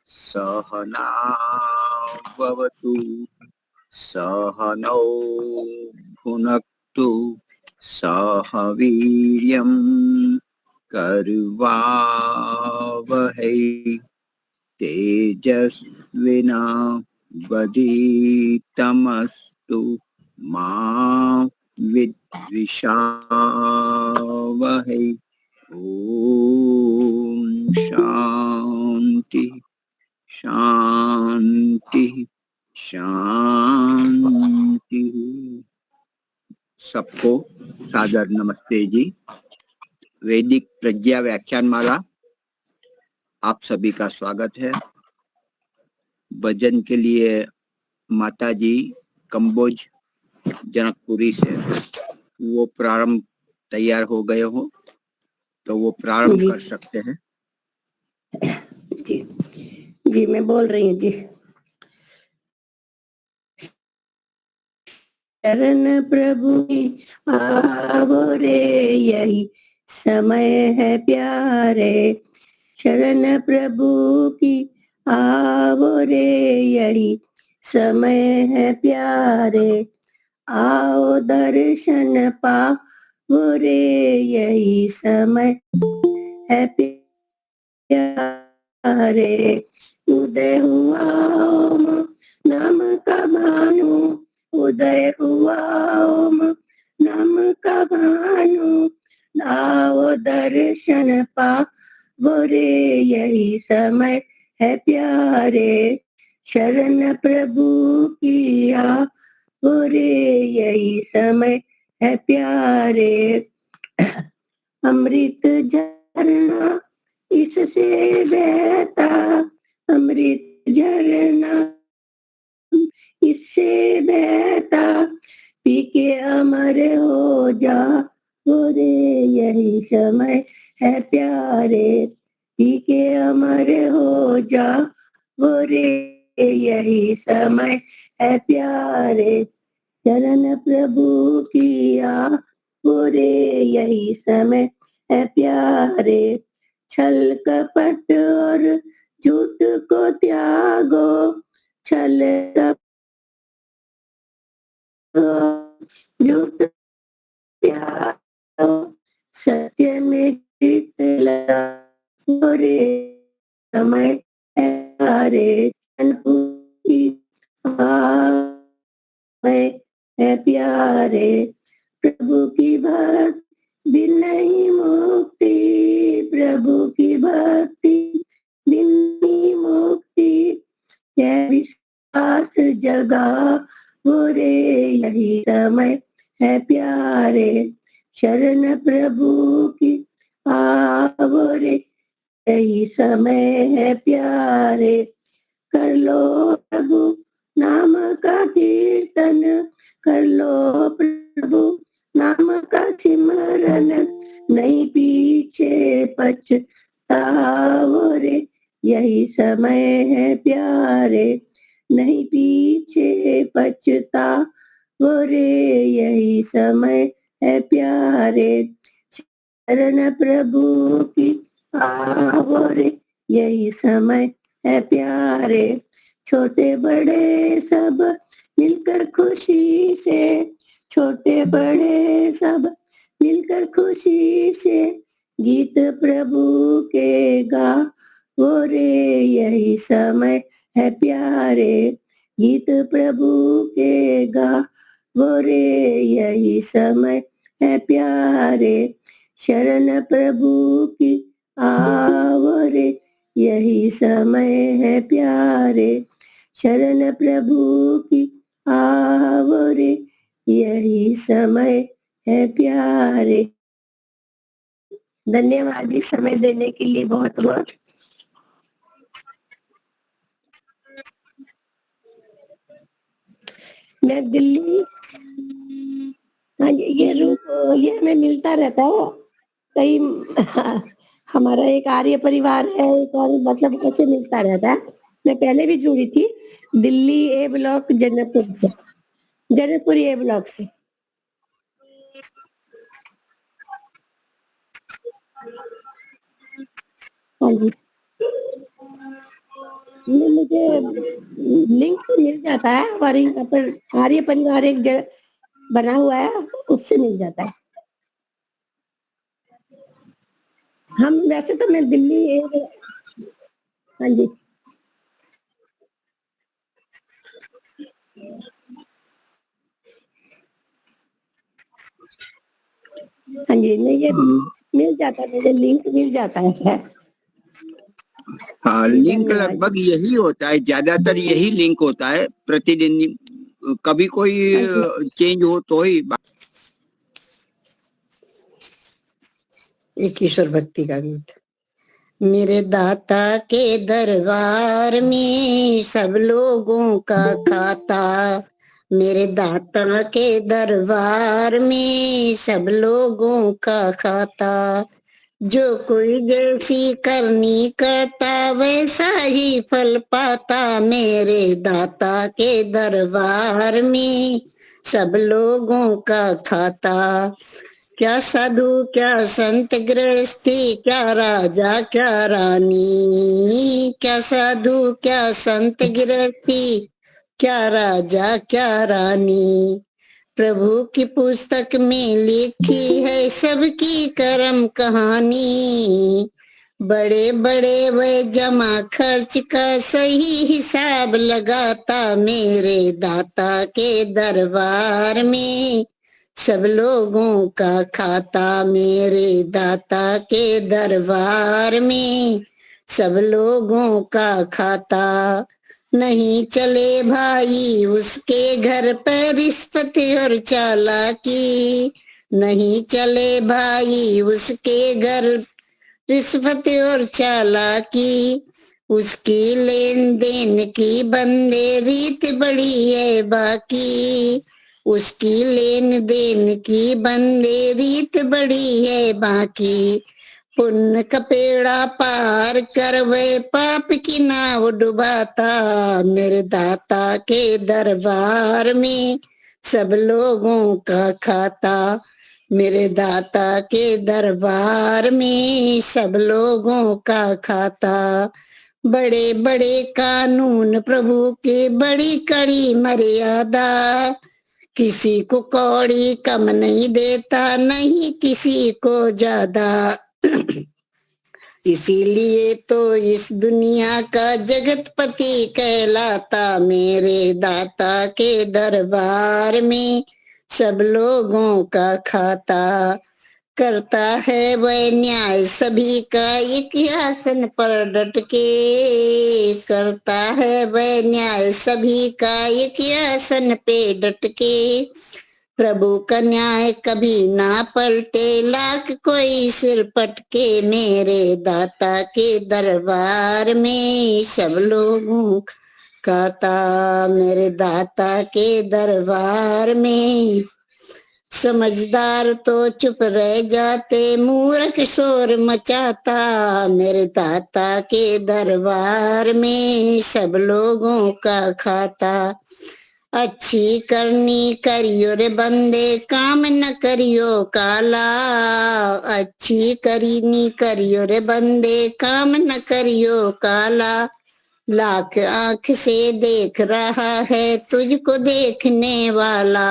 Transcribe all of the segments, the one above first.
सहनावतु सहनौ भुनक्तु सह वीर्यं करवावहै तेजस्विनावधीतमस्तु मा विद्विषावहै। ओम शांति शांति शांति। सबको सादर नमस्ते जी। वैदिक प्रज्ञा व्याख्यान माला आप सभी का स्वागत है। भजन के लिए माता जी कंबोज जनकपुरी से वो प्रारंभ तैयार हो गए हो तो वो प्रारंभ कर सकते हैं। जी जी मैं बोल रही हूँ जी। शरण प्रभु आवो रे यही समय है प्यारे। शरण प्रभु की आवो रे यही समय है प्यारे। आओ दर्शन पाओ रे यही समय है प्यारे। उदय हुआ ओम नाम का भानु, उदय हुआ ओम नाम का भानु। आओ दर्शन पाओ रे यही समय है प्यारे। शरण प्रभु की आओ रे यही समय है प्यारे। अमृत झरना इससे बहता, अमृत झरना इससे बहता, पी के अमर हो जा रे यही समय है प्यारे। पी के अमर हो जा रे यही समय है प्यारे। शरण प्रभु किया रे यही समय है प्यारे। छल कपट और झूठ को त्यागो, छल कपट झूठ त्यागो, सत्य में चित लगाओ रे समय है प्यारे। है प्यारे। प्रभु की भक्ति बिन नहीं मुक्ति, प्रभु की भक्ति बिन नहीं मुक्ति। यह विश्वास जगा रे यही समय है प्यारे। शरण प्रभु की आवो रे यही समय है प्यारे। कर लो प्रभु नाम का कीर्तन, कर लो प्रभु नाम का सिमरन। नहीं पीछे पछताओ रे यही समय है प्यारे। नहीं पीछे पछताओ रे यही समय है प्यारे। शरण प्रभु की आवो रे यही समय है प्यारे। छोटे बड़े सब मिलकर खुशी से, छोटे बड़े सब मिलकर खुशी से गीत प्रभु के गाओ रे यही समय है प्यारे। गीत प्रभु के गाओ रे यही समय है प्यारे। शरण प्रभु की आवो रे यही समय है प्यारे। शरण प्रभु की आवो रे यही समय है प्यारे। धन्यवाद जी समय देने के लिए बहुत बहुत। मैं दिल्ली, हाँ ये रूप ये हमें मिलता रहता है कई। हमारा एक आर्य परिवार है, एक और मतलब कैसे मिलता रहता है। मैं पहले भी जुड़ी थी दिल्ली ए ब्लॉक जनकपुर से, जनकपुर ए ब्लॉक से। हाँ जी नहीं, मुझे लिंक तो मिल जाता है, हमारे यहाँ पर आर्य परिवार एक बना हुआ है, उससे मिल जाता है। हम वैसे तो मैं दिल्ली हाँ जी। हाँ जी, नहीं ये मिल जाता है, मुझे लिंक मिल जाता है। हाँ, लिंक लगभग यही होता है, ज्यादातर यही लिंक होता है प्रतिदिन। कभी कोई चेंज हो तो ही एक ईश्वर भक्ति का गीत। मेरे दाता के दरबार में सब लोगों का खाता, मेरे दाता के दरबार में सब लोगों का खाता, जो कोई जैसी करनी करता वैसा ही फल पाता, मेरे दाता के दरबार में सब लोगों का खाता। क्या साधु क्या संत गृहस्थी, क्या राजा क्या रानी, क्या साधु क्या संत गृहस्थी, क्या राजा क्या रानी, प्रभु की पुस्तक में लिखी है सबकी कर्म कहानी, बड़े बड़े वे जमा खर्च का सही हिसाब लगाता, मेरे दाता के दरबार में सब लोगों का खाता, मेरे दाता के दरबार में सब लोगों का खाता। नहीं चले भाई उसके घर पर रिश्वत और चालाकी, नहीं चले भाई उसके घर रिश्वत और चालाकी, उसकी लेन देन की बंदे रीत बड़ी है बाकी, उसकी लेन देन की बंदे रीत बड़ी है बाकी, पुण्य का पेड़ा पार कर वे पाप की नाव डुबाता, मेरे दाता के दरबार में सब लोगों का खाता, मेरे दाता के दरबार में सब लोगों का खाता। बड़े बड़े कानून प्रभु के बड़ी कड़ी मर्यादा, किसी को कौड़ी कम नहीं देता नहीं किसी को ज्यादा, इसीलिए तो इस दुनिया का जगतपति कहलाता, मेरे दाता के दरबार में सब लोगों का खाता, करता है वह न्याय सभी का एक आसन पर डट के, करता है वह न्याय सभी का एक आसन पे डट के, प्रभु का न्याय कभी ना पलटे लाख कोई सिर पटके, मेरे दाता के दरबार में सब लोगों खाता, मेरे दाता के दरबार में समझदार तो चुप रह जाते मूर्ख शोर मचाता, मेरे दाता के दरबार में सब लोगों का खाता। अच्छी करनी करियो रे बंदे काम न करियो काला, अच्छी करनी करियो रे बंदे काम न करियो काला, लाख आंख से देख रहा है तुझको देखने वाला,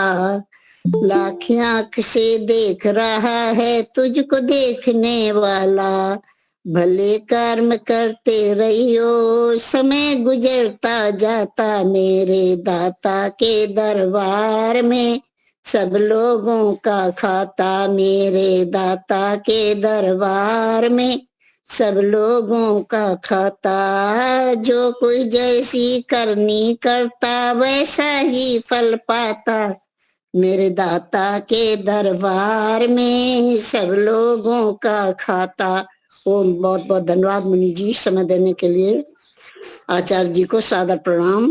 लाख आंख से देख रहा है तुझको देखने वाला, भले कर्म करते रहियो समय गुजरता जाता, मेरे दाता के दरबार में सब लोगों का खाता, मेरे दाता के दरबार में सब लोगों का खाता, जो कोई जैसी करनी करता वैसा ही फल पाता, मेरे दाता के दरबार में सब लोगों का खाता। ओम। बहुत बहुत धन्यवाद मुनि जी समय देने के लिए। आचार्य जी को सादर प्रणाम।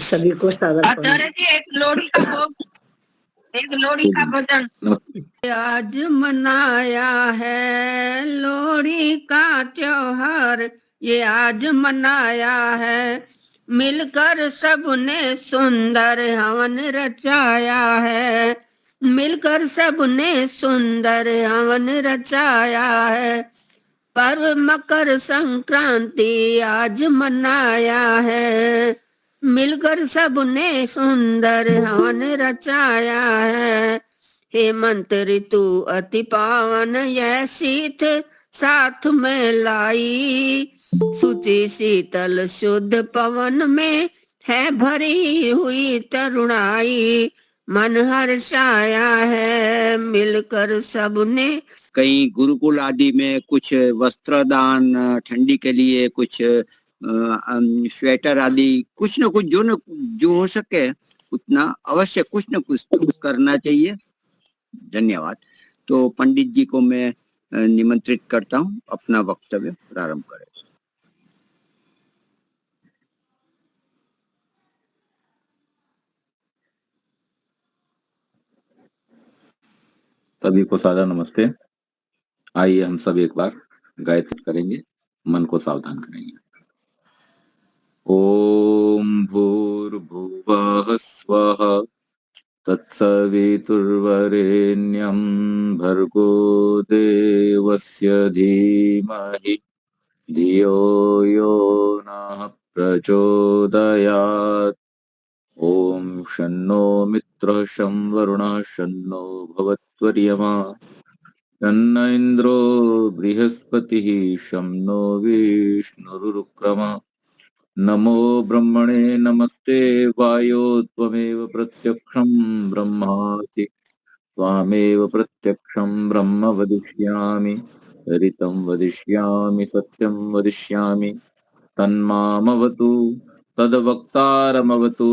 सभी को सादर प्रणाम। आचार्य जी एक लोहड़ी का भजन। आज मनाया है लोहड़ी का त्योहार, ये आज मनाया है, मिलकर सबने सुंदर हवन रचाया है, मिलकर सबने सुंदर हवन रचाया है, पर्व मकर संक्रांति आज मनाया है, मिलकर सबने सुंदर हवन रचाया है। हेमंत ऋतु अति पावन यह शीत साथ में लाई, शुचि शीतल शुद्ध पवन में है भरी हुई तरुणाई। मन हर्षाया है मिलकर सबने। कहीं गुरुकुल आदि में कुछ वस्त्र दान, ठंडी के लिए कुछ स्वेटर आदि, कुछ न कुछ जो हो सके उतना अवश्य कुछ न कुछ करना चाहिए। धन्यवाद। तो पंडित जी को मैं निमंत्रित करता हूँ, अपना वक्तव्य प्रारंभ करें। सभी को सादर नमस्ते। आइए हम सब एक बार गायत्री करेंगे, मन को सावधान करेंगे। ओम भूर्भुवः स्वः तत्सवितुर्वरेण्यं भर्गो देवस्य धीमहि धियो यो नः प्रचोदयात्। ओम शन्नो मित्रः शं वरुणः शन्नो भवत्वर्यमा शन्न इन्द्रो बृहस्पतिः शं नो विष्णुरुक्रमः। नमो ब्रह्मणे नमस्ते वायो त्वमेव प्रत्यक्षं ब्रह्मासि त्वामेव प्रत्यक्षं ब्रह्म वदिष्यामि। ऋतं वदिष्यामि सत्यं वदिष्यामि तन्मामवतु तद्वक्तारमवतु।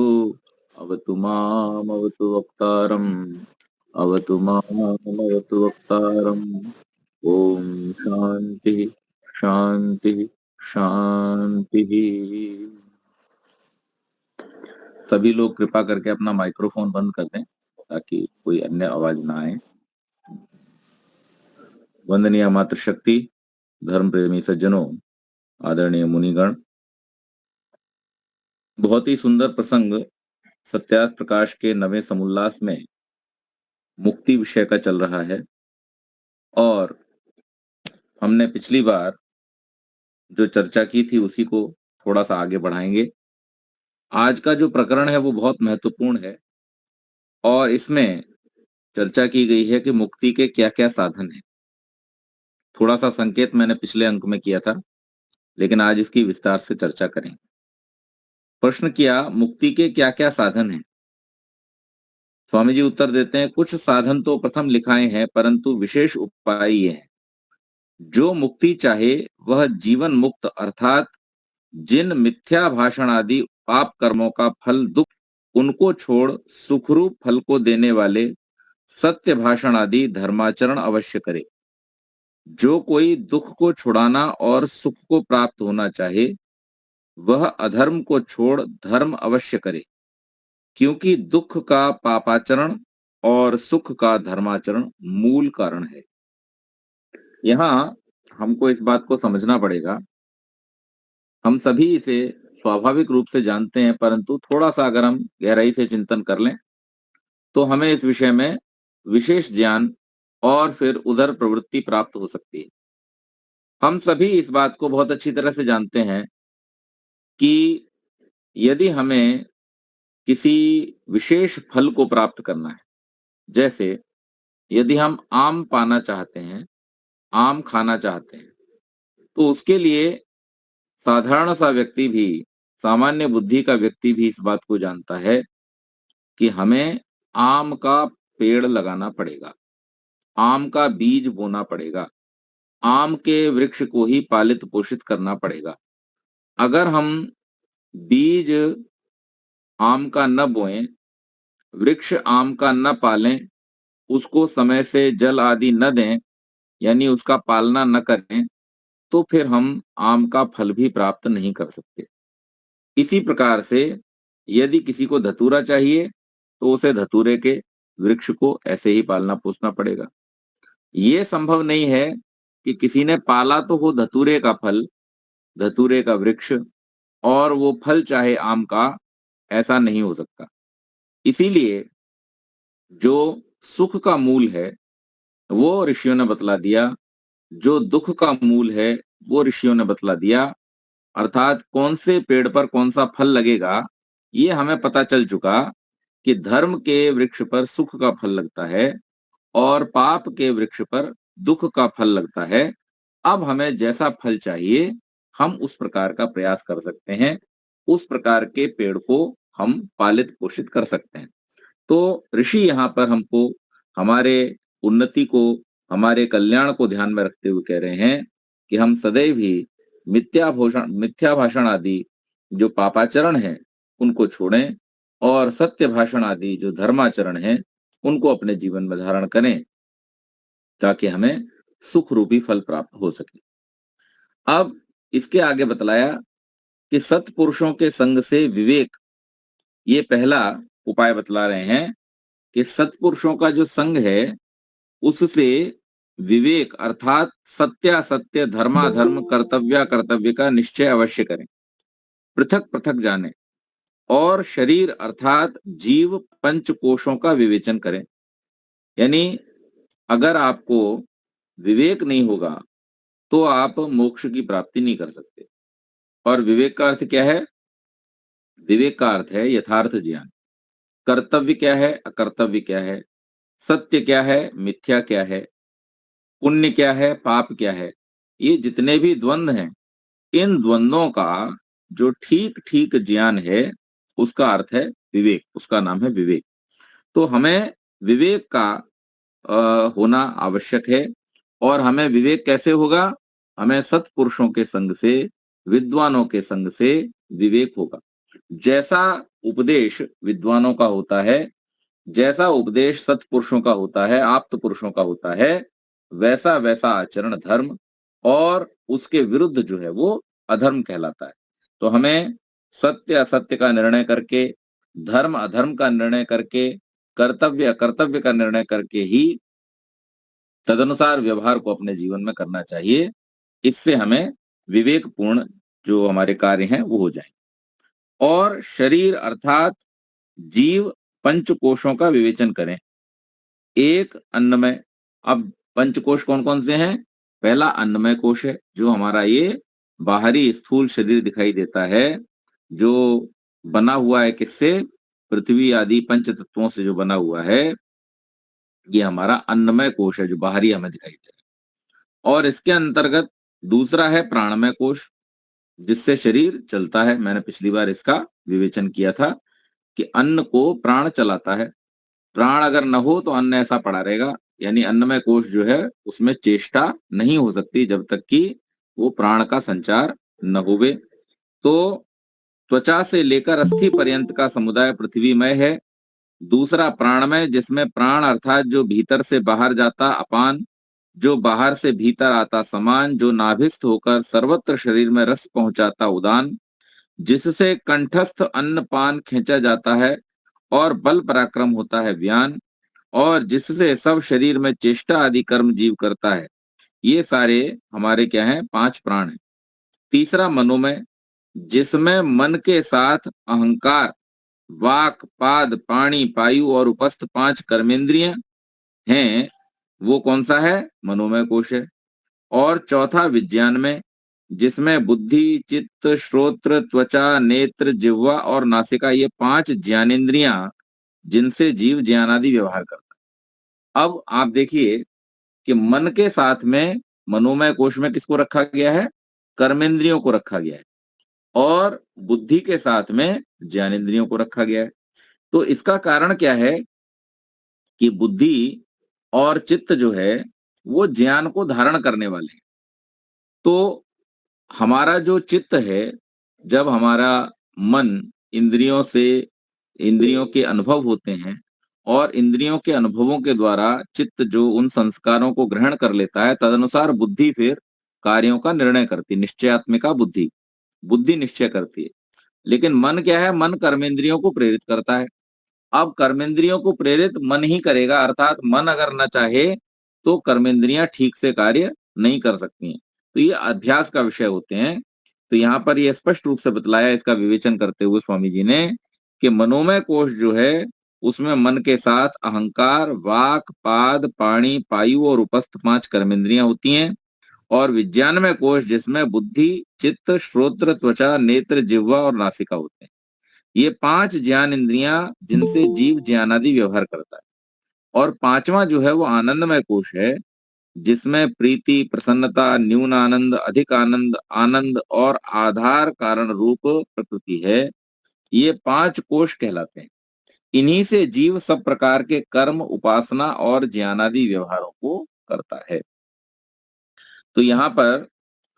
अवतु मामवतु वक्तारम् अवतु मामवतु वक्तारम्। ओम शांति शांति शांति। सभी लोग कृपा करके अपना माइक्रोफोन बंद कर दें ताकि कोई अन्य आवाज ना आए। वंदनीय मातृशक्ति, धर्म प्रेमी सज्जनों, आदरणीय मुनिगण, बहुत ही सुंदर प्रसंग सत्यार्थ प्रकाश के नवे समुल्लास में मुक्ति विषय का चल रहा है। और हमने पिछली बार जो चर्चा की थी उसी को थोड़ा सा आगे बढ़ाएंगे। आज का जो प्रकरण है वो बहुत महत्वपूर्ण है और इसमें चर्चा की गई है कि मुक्ति के क्या क्या साधन हैं। थोड़ा सा संकेत मैंने पिछले अंक में किया था, लेकिन आज इसकी विस्तार से चर्चा करें। प्रश्न किया, मुक्ति के क्या क्या साधन हैं? स्वामी जी उत्तर देते हैं, कुछ साधन तो प्रथम लिखाए हैं, परंतु विशेष उपाय ये है, जो मुक्ति चाहे वह जीवन मुक्त अर्थात जिन मिथ्या भाषण आदि पाप कर्मों का फल दुख, उनको छोड़ सुखरूप फल को देने वाले सत्य भाषण आदि धर्माचरण अवश्य करे। जो कोई दुख को छुड़ाना और सुख को प्राप्त होना चाहे वह अधर्म को छोड़ धर्म अवश्य करे, क्योंकि दुख का पापाचरण और सुख का धर्माचरण मूल कारण है। यहाँ हमको इस बात को समझना पड़ेगा। हम सभी इसे स्वाभाविक रूप से जानते हैं, परंतु थोड़ा सा अगर हम गहराई से चिंतन कर लें तो हमें इस विषय में विशेष ज्ञान और फिर उधर प्रवृत्ति प्राप्त हो सकती है। हम सभी इस बात को बहुत अच्छी तरह से जानते हैं कि यदि हमें किसी विशेष फल को प्राप्त करना है, जैसे यदि हम आम पाना चाहते हैं, आम खाना चाहते हैं, तो उसके लिए साधारण सा व्यक्ति भी, सामान्य बुद्धि का व्यक्ति भी इस बात को जानता है कि हमें आम का पेड़ लगाना पड़ेगा, आम का बीज बोना पड़ेगा, आम के वृक्ष को ही पालित पोषित करना पड़ेगा। अगर हम बीज आम का न बोएं, वृक्ष आम का न पालें, उसको समय से जल आदि न दें, यानी उसका पालना न करें, तो फिर हम आम का फल भी प्राप्त नहीं कर सकते। इसी प्रकार से यदि किसी को धतूरा चाहिए तो उसे धतूरे के वृक्ष को ऐसे ही पालना पोसना पड़ेगा। ये संभव नहीं है कि किसी ने पाला तो हो धतूरे का फल, धतूरे का वृक्ष, और वो फल चाहे आम का, ऐसा नहीं हो सकता। इसीलिए जो सुख का मूल है वो ऋषियों ने बतला दिया। जो दुख का मूल है वो ऋषियों ने बतला दिया, अर्थात कौन से पेड़ पर कौन सा फल लगेगा ये हमें पता चल चुका कि धर्म के वृक्ष पर सुख का फल लगता है और पाप के वृक्ष पर दुख का फल लगता है। अब हमें जैसा फल चाहिए हम उस प्रकार का प्रयास कर सकते हैं, उस प्रकार के पेड़ को हम पालित पोषित कर सकते हैं। तो ऋषि यहाँ पर हमको हमारे उन्नति को, हमारे कल्याण को ध्यान में रखते हुए कह रहे हैं कि हम सदैव ही मिथ्या भाषण आदि जो पापाचरण है उनको छोड़ें और सत्य भाषण आदि जो धर्माचरण है उनको अपने जीवन में धारण करें, ताकि हमें सुख रूपी फल प्राप्त हो सके। अब इसके आगे बतलाया कि सत्पुरुषों के संग से विवेक, ये पहला उपाय बतला रहे हैं कि सत्पुरुषों का जो संग है उससे विवेक अर्थात सत्यासत्य, धर्माधर्म, कर्तव्य का निश्चय अवश्य करें, पृथक पृथक जाने और शरीर अर्थात जीव पंचकोशों का विवेचन करें। यानी अगर आपको विवेक नहीं होगा तो आप मोक्ष की प्राप्ति नहीं कर सकते। और विवेक का अर्थ क्या है? विवेक का अर्थ है यथार्थ ज्ञान। कर्तव्य क्या है, अकर्तव्य क्या है, सत्य क्या है, मिथ्या क्या है, पुण्य क्या है, पाप क्या है, ये जितने भी द्वंद्व हैं, इन द्वंद्वों का जो ठीक ठीक ज्ञान है उसका अर्थ है विवेक, उसका नाम है विवेक। तो हमें विवेक का होना आवश्यक है। और हमें विवेक कैसे होगा? हमें सत्पुरुषों के संग से, विद्वानों के संग से विवेक होगा। जैसा उपदेश विद्वानों का होता है, जैसा उपदेश सत्पुरुषों का होता है, आप्त पुरुषों का होता है, वैसा वैसा आचरण धर्म और उसके विरुद्ध जो है वो अधर्म कहलाता है। तो हमें सत्य असत्य का निर्णय करके, धर्म अधर्म का निर्णय करके, कर्तव्य अकर्तव्य का निर्णय करके ही तदनुसार व्यवहार को अपने जीवन में करना चाहिए। इससे हमें विवेकपूर्ण जो हमारे कार्य हैं वो हो जाए। और शरीर अर्थात जीव पंचकोशों का विवेचन करें। एक अन्नमय, अब पंचकोश कौन कौन से हैं? पहला अन्नमय कोश है, जो हमारा ये बाहरी स्थूल शरीर दिखाई देता है, जो बना हुआ है किससे? पृथ्वी आदि पंच तत्वों से जो बना हुआ है, ये हमारा अन्नमय कोश है जो बाहरी हमें दिखाई दे रहा है। और इसके अंतर्गत दूसरा है प्राणमय कोश, जिससे शरीर चलता है। मैंने पिछली बार इसका विवेचन किया था कि अन्न को प्राण चलाता है, प्राण अगर न हो तो अन्न ऐसा पड़ा रहेगा। यानी अन्नमय कोश जो है उसमें चेष्टा नहीं हो सकती जब तक कि वो प्राण का संचार न होवे। तो त्वचा से लेकर अस्थि पर्यंत का समुदाय पृथ्वीमय है। दूसरा प्राणमय, जिसमें प्राण अर्थात जो भीतर से बाहर जाता अपान, जो बाहर से भीतर आता समान, जो नाभिस्थ होकर सर्वत्र शरीर में रस पहुंचाता उदान, जिससे कंठस्थ अन्न पान खींचा जाता है और बल पराक्रम होता है व्यान, और जिससे सब शरीर में चेष्टा आदि कर्म जीव करता है। ये सारे हमारे क्या हैं? 5 प्राण हैं। तीसरा मनोमय, जिसमें मन के साथ अहंकार, वाक, पाद, पाणी, पायु और उपस्थ 5 कर्मेंद्रिय हैं। वो कौन सा है? मनोमय कोश है। और चौथा विज्ञान में, जिसमें बुद्धि, चित्त, श्रोत्र, त्वचा, नेत्र, जिह्वा और नासिका, ये 5 ज्ञानेंद्रियां जिनसे जीव ज्ञानादि व्यवहार करता है। अब आप देखिए कि मन के साथ में मनोमय कोश में किसको रखा गया है? कर्मेंद्रियों को रखा गया है। और बुद्धि के साथ में ज्ञानेंद्रियों को रखा गया है। तो इसका कारण क्या है कि बुद्धि और चित्त जो है वो ज्ञान को धारण करने वाले हैं। तो हमारा जो चित्त है, जब हमारा मन इंद्रियों से, इंद्रियों के अनुभव होते हैं और इंद्रियों के अनुभवों के द्वारा चित्त जो उन संस्कारों को ग्रहण कर लेता है, तदनुसार बुद्धि फिर कार्यों का निर्णय करती है। निश्चयात्मिका बुद्धि, बुद्धि निश्चय करती है। लेकिन मन क्या है? मन कर्मेंद्रियों को प्रेरित करता है। अब कर्मेंद्रियों को प्रेरित मन ही करेगा, अर्थात मन अगर न चाहे तो कर्मेंद्रियां ठीक से कार्य नहीं कर सकती हैं। तो ये अभ्यास का विषय होते हैं। तो यहाँ पर ये स्पष्ट रूप से बतलाया इसका विवेचन करते हुए स्वामी जी ने कि मनोमय कोश जो है उसमें मन के साथ अहंकार, वाक, पाद, पाणी, पायु और उपस्थ 5 कर्मेंद्रियां होती हैं। और विज्ञानमय कोश जिसमें बुद्धि, चित्त, श्रोत्र, त्वचा, नेत्र, जिह्वा और नासिका होते हैं। ये 5 ज्ञान इंद्रियां जिनसे जीव ज्ञानादि व्यवहार करता है। और 5वां जो है वो आनंदमय कोश है, जिसमें प्रीति, प्रसन्नता, न्यून आनंद, अधिक आनंद, आनंद और आधार कारण रूप प्रकृति है। ये 5 कोश कहलाते हैं। इन्हीं से जीव सब प्रकार के कर्म, उपासना और ज्ञानादि व्यवहारों को करता है। तो यहाँ पर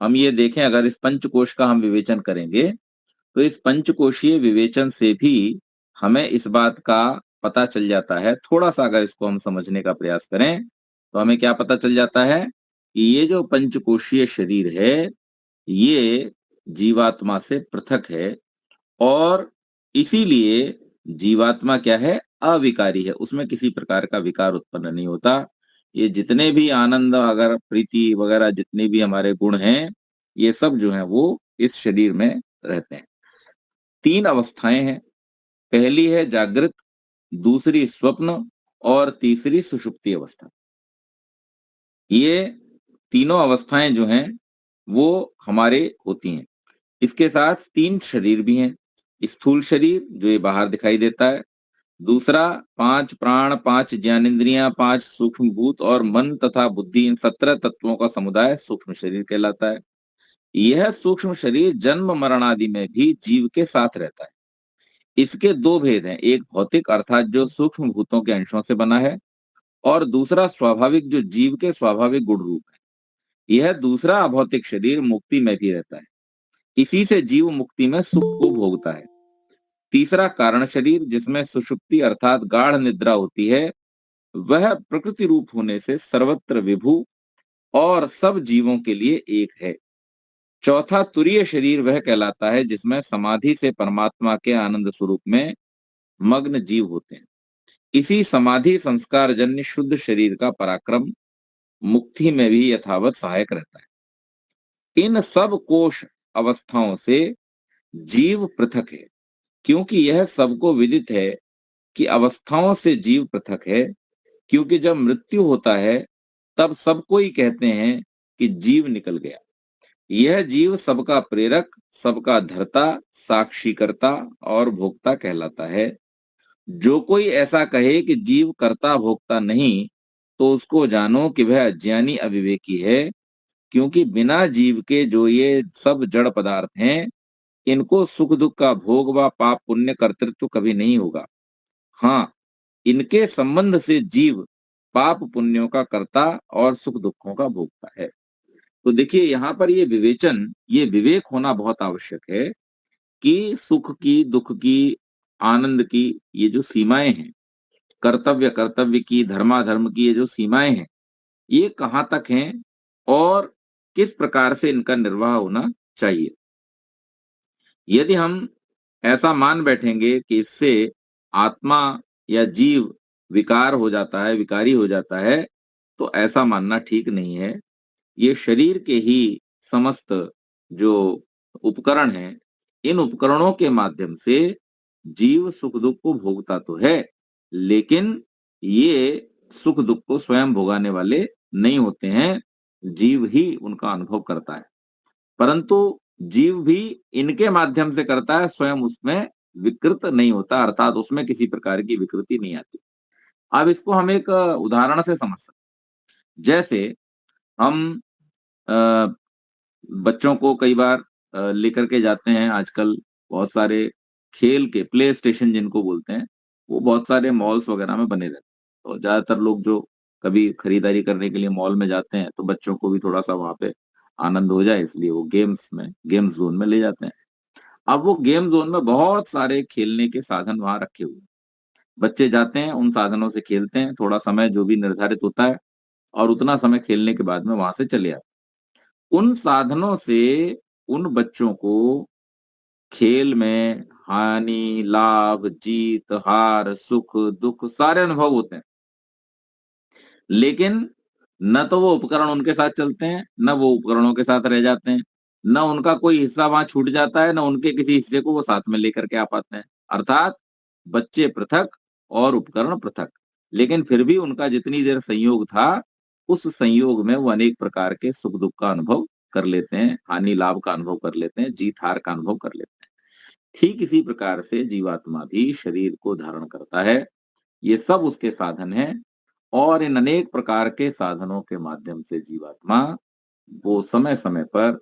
हम ये देखें, अगर इस पंचकोश का हम विवेचन करेंगे तो इस पंचकोशीय विवेचन से भी हमें इस बात का पता चल जाता है, थोड़ा सा अगर इसको हम समझने का प्रयास करें तो हमें क्या पता चल जाता है कि ये जो पंचकोशीय शरीर है ये जीवात्मा से पृथक है, और इसीलिए जीवात्मा क्या है, अविकारी है, उसमें किसी प्रकार का विकार उत्पन्न नहीं होता। ये जितने भी आनंद, अगर प्रीति वगैरह जितने भी हमारे गुण हैं, ये सब जो है वो इस शरीर में रहते हैं। 3 अवस्थाएं हैं, पहली है जागृत, दूसरी स्वप्न और तीसरी सुषुप्ति अवस्था। ये तीनों अवस्थाएं जो हैं वो हमारे होती हैं। इसके साथ 3 शरीर भी हैं, स्थूल शरीर जो ये बाहर दिखाई देता है, दूसरा 5 प्राण, 5 ज्ञानेंद्रियां, 5 सूक्ष्म भूत और मन तथा बुद्धि, इन 17 तत्वों का समुदाय सूक्ष्म शरीर कहलाता है। यह सूक्ष्म शरीर जन्म मरण आदि में भी जीव के साथ रहता है। इसके 2 भेद हैं, एक भौतिक अर्थात जो सूक्ष्म भूतों के अंशों से बना है, और दूसरा स्वाभाविक जो जीव के स्वाभाविक गुण रूप है। यह दूसरा अभौतिक शरीर मुक्ति में भी रहता है, इसी से जीव मुक्ति में सुख को भोगता है। तीसरा कारण शरीर जिसमें सुषुप्ति अर्थात गाढ़ निद्रा होती है, वह प्रकृति रूप होने से सर्वत्र विभू और सब जीवों के लिए एक है। चौथा तुरीय शरीर वह कहलाता है जिसमें समाधि से परमात्मा के आनंद स्वरूप में मग्न जीव होते हैं। इसी समाधि संस्कार जन्य शुद्ध शरीर का पराक्रम मुक्ति में भी यथावत सहायक रहता है। इन सब कोश अवस्थाओं से जीव पृथक है, क्योंकि यह सबको विदित है कि अवस्थाओं से जीव पृथक है, क्योंकि जब मृत्यु होता है तब सबको ही कहते हैं कि जीव निकल गया। यह जीव सबका प्रेरक, सबका धर्ता, साक्षीकर्ता और भोक्ता कहलाता है। जो कोई ऐसा कहे कि जीव कर्ता भोक्ता नहीं, तो उसको जानो कि वह अज्ञानी अविवेकी है, क्योंकि बिना जीव के जो ये सब जड़ पदार्थ हैं, इनको सुख दुख का भोग व पाप पुण्य कर्तृत्व कभी नहीं होगा। हाँ, इनके संबंध से जीव पाप पुण्यों का कर्ता और सुख दुखों का भोगता है। तो देखिए यहाँ पर ये विवेचन, ये विवेक होना बहुत आवश्यक है कि सुख की, दुख की, आनंद की ये जो सीमाएं हैं, कर्तव्य की, धर्माधर्म की ये जो सीमाएं हैं, ये कहाँ तक हैं और किस प्रकार से इनका निर्वाह होना चाहिए। यदि हम ऐसा मान बैठेंगे कि इससे आत्मा या जीव विकार हो जाता है, विकारी हो जाता है, तो ऐसा मानना ठीक नहीं है। ये शरीर के ही समस्त जो उपकरण हैं, इन उपकरणों के माध्यम से जीव सुख दुख को भोगता तो है, लेकिन ये सुख दुख को स्वयं भोगाने वाले नहीं होते हैं, जीव ही उनका अनुभव करता है। परंतु जीव भी इनके माध्यम से करता है, स्वयं उसमें विकृत नहीं होता, अर्थात उसमें किसी प्रकार की विकृति नहीं आती। अब इसको हम एक उदाहरण से समझ सकते हैं। जैसे हम बच्चों को कई बार लेकर के जाते हैं, आजकल बहुत सारे खेल के प्ले स्टेशन जिनको बोलते हैं, वो बहुत सारे मॉल्स वगैरह में बने रहते हैं। तो ज्यादातर लोग जो कभी खरीदारी करने के लिए मॉल में जाते हैं, तो बच्चों को भी थोड़ा सा वहां पे आनंद हो जाए, इसलिए वो गेम जोन में ले जाते हैं। अब वो गेम जोन में बहुत सारे खेलने के साधन वहां रखे हुए हैं। बच्चे जाते हैं, उन साधनों से खेलते हैं, थोड़ा समय जो भी निर्धारित होता है, और उतना समय खेलने के बाद में वहां से चले आते हैं। उन साधनों से उन बच्चों को खेल में हानि, लाभ, जीत, हार, सुख, दुख सारे अनुभव होते हैं, लेकिन न तो वो उपकरण उनके साथ चलते हैं, न वो उपकरणों के साथ रह जाते हैं, न उनका कोई हिस्सा वहां छूट जाता है, न उनके किसी हिस्से को वो साथ में लेकर के आ पाते हैं। अर्थात बच्चे पृथक और उपकरण पृथक, लेकिन फिर भी उनका जितनी देर संयोग था उस संयोग में वो अनेक प्रकार के सुख दुख का अनुभव कर लेते हैं, हानि लाभ का अनुभव कर लेते हैं, जीत हार का अनुभव कर लेते हैं। ठीक इसी प्रकार से जीवात्मा भी शरीर को धारण करता है। ये सब उसके साधन हैं और इन अनेक प्रकार के साधनों के माध्यम से जीवात्मा वो समय समय पर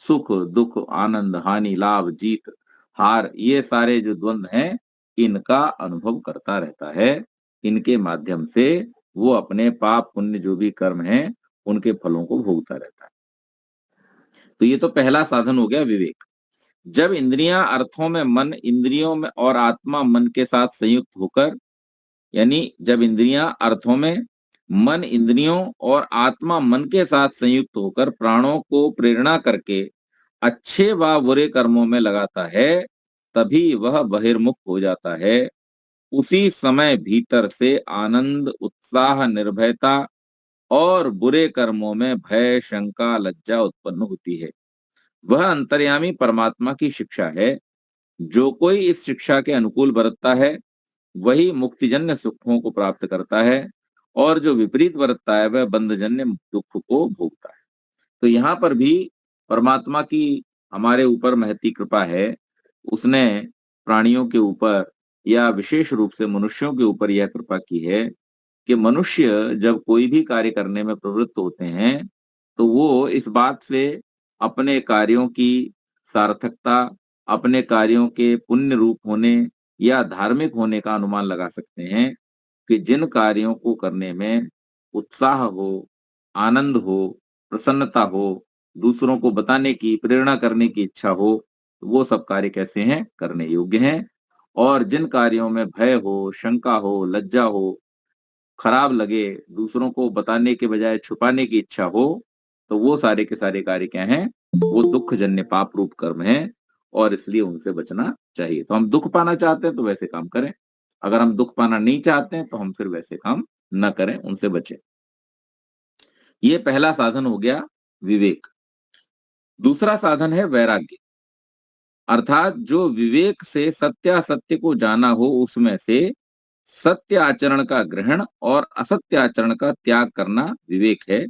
सुख दुख आनंद हानि लाभ जीत हार ये सारे जो द्वंद्व हैं इनका अनुभव करता रहता है। इनके माध्यम से वो अपने पाप पुण्य जो भी कर्म हैं उनके फलों को भोगता रहता है। तो ये तो पहला साधन हो गया विवेक। जब इंद्रियां अर्थों में मन इंद्रियों में और आत्मा मन के साथ संयुक्त होकर, यानी जब इंद्रियां अर्थों में मन इंद्रियों और आत्मा मन के साथ संयुक्त होकर प्राणों को प्रेरणा करके अच्छे व बुरे कर्मों में लगाता है, तभी वह बहिर्मुख हो जाता है। उसी समय भीतर से आनंद उत्साह निर्भयता और बुरे कर्मों में भय शंका लज्जा उत्पन्न होती है। वह अंतर्यामी परमात्मा की शिक्षा है। जो कोई इस शिक्षा के अनुकूल बरतता है वही मुक्तिजन्य सुखों को प्राप्त करता है और जो विपरीत बरतता है वह बंधजन्य दुख को भोगता है। तो यहाँ पर भी परमात्मा की हमारे ऊपर महती कृपा है। उसने प्राणियों के ऊपर या विशेष रूप से मनुष्यों के ऊपर यह कृपा की है कि मनुष्य जब कोई भी कार्य करने में प्रवृत्त होते हैं तो वो इस बात से अपने कार्यों की सार्थकता, अपने कार्यों के पुण्य रूप होने या धार्मिक होने का अनुमान लगा सकते हैं कि जिन कार्यों को करने में उत्साह हो, आनंद हो, प्रसन्नता हो, दूसरों को बताने की प्रेरणा करने की इच्छा हो, वो सब कार्य कैसे हैं? करने योग्य हैं। और जिन कार्यों में भय हो, शंका हो, लज्जा हो, खराब लगे, दूसरों को बताने के बजाय छुपाने की इच्छा हो, तो वो सारे के सारे कार्य क्या हैं? वो दुख जन्य पाप रूप कर्म हैं और इसलिए उनसे बचना चाहिए। तो हम दुख पाना चाहते हैं तो वैसे काम करें, अगर हम दुख पाना नहीं चाहते हैं तो हम फिर वैसे काम न करें, उनसे बचें। ये पहला साधन हो गया विवेक। दूसरा साधन है वैराग्य, अर्थात जो विवेक से सत्यासत्य को जाना हो उसमें से सत्य आचरण का ग्रहण और असत्य आचरण का त्याग करना विवेक है।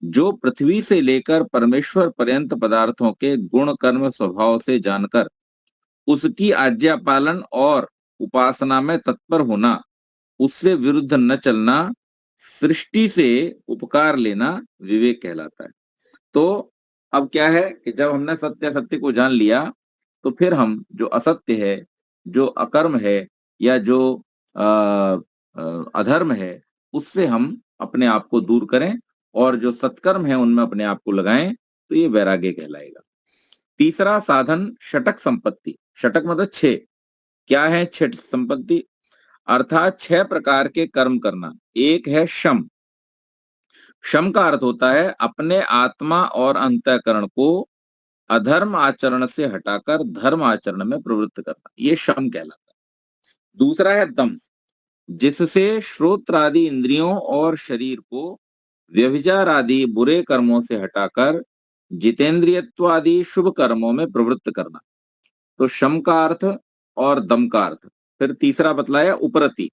जो पृथ्वी से लेकर परमेश्वर पर्यंत पदार्थों के गुण कर्म स्वभाव से जानकर उसकी आज्ञा पालन और उपासना में तत्पर होना, उससे विरुद्ध न चलना, सृष्टि से उपकार लेना विवेक कहलाता है। तो अब क्या है कि जब हमने सत्य सत्य को जान लिया तो फिर हम जो असत्य है, जो अकर्म है या जो अधर्म है उससे हम अपने आप को दूर करें और जो सत्कर्म है उनमें अपने आप को लगाएं, तो ये वैराग्य कहलाएगा। तीसरा साधन षटक संपत्ति। षटक मतलब 6। क्या है छठ संपत्ति? अर्थात 6 प्रकार के कर्म करना। एक है शम। शम का अर्थ होता है अपने आत्मा और अंतःकरण को अधर्म आचरण से हटाकर धर्म आचरण में प्रवृत्त करना, ये शम कहलाता है। दूसरा है दम, जिससे श्रोत्र आदि इंद्रियों और शरीर को व्यभिचार आदि बुरे कर्मों से हटाकर जितेंद्रियत्व आदि शुभ कर्मों में प्रवृत्त करना। तो शम का अर्थ और दम का अर्थ। फिर तीसरा बतलाया उपरति,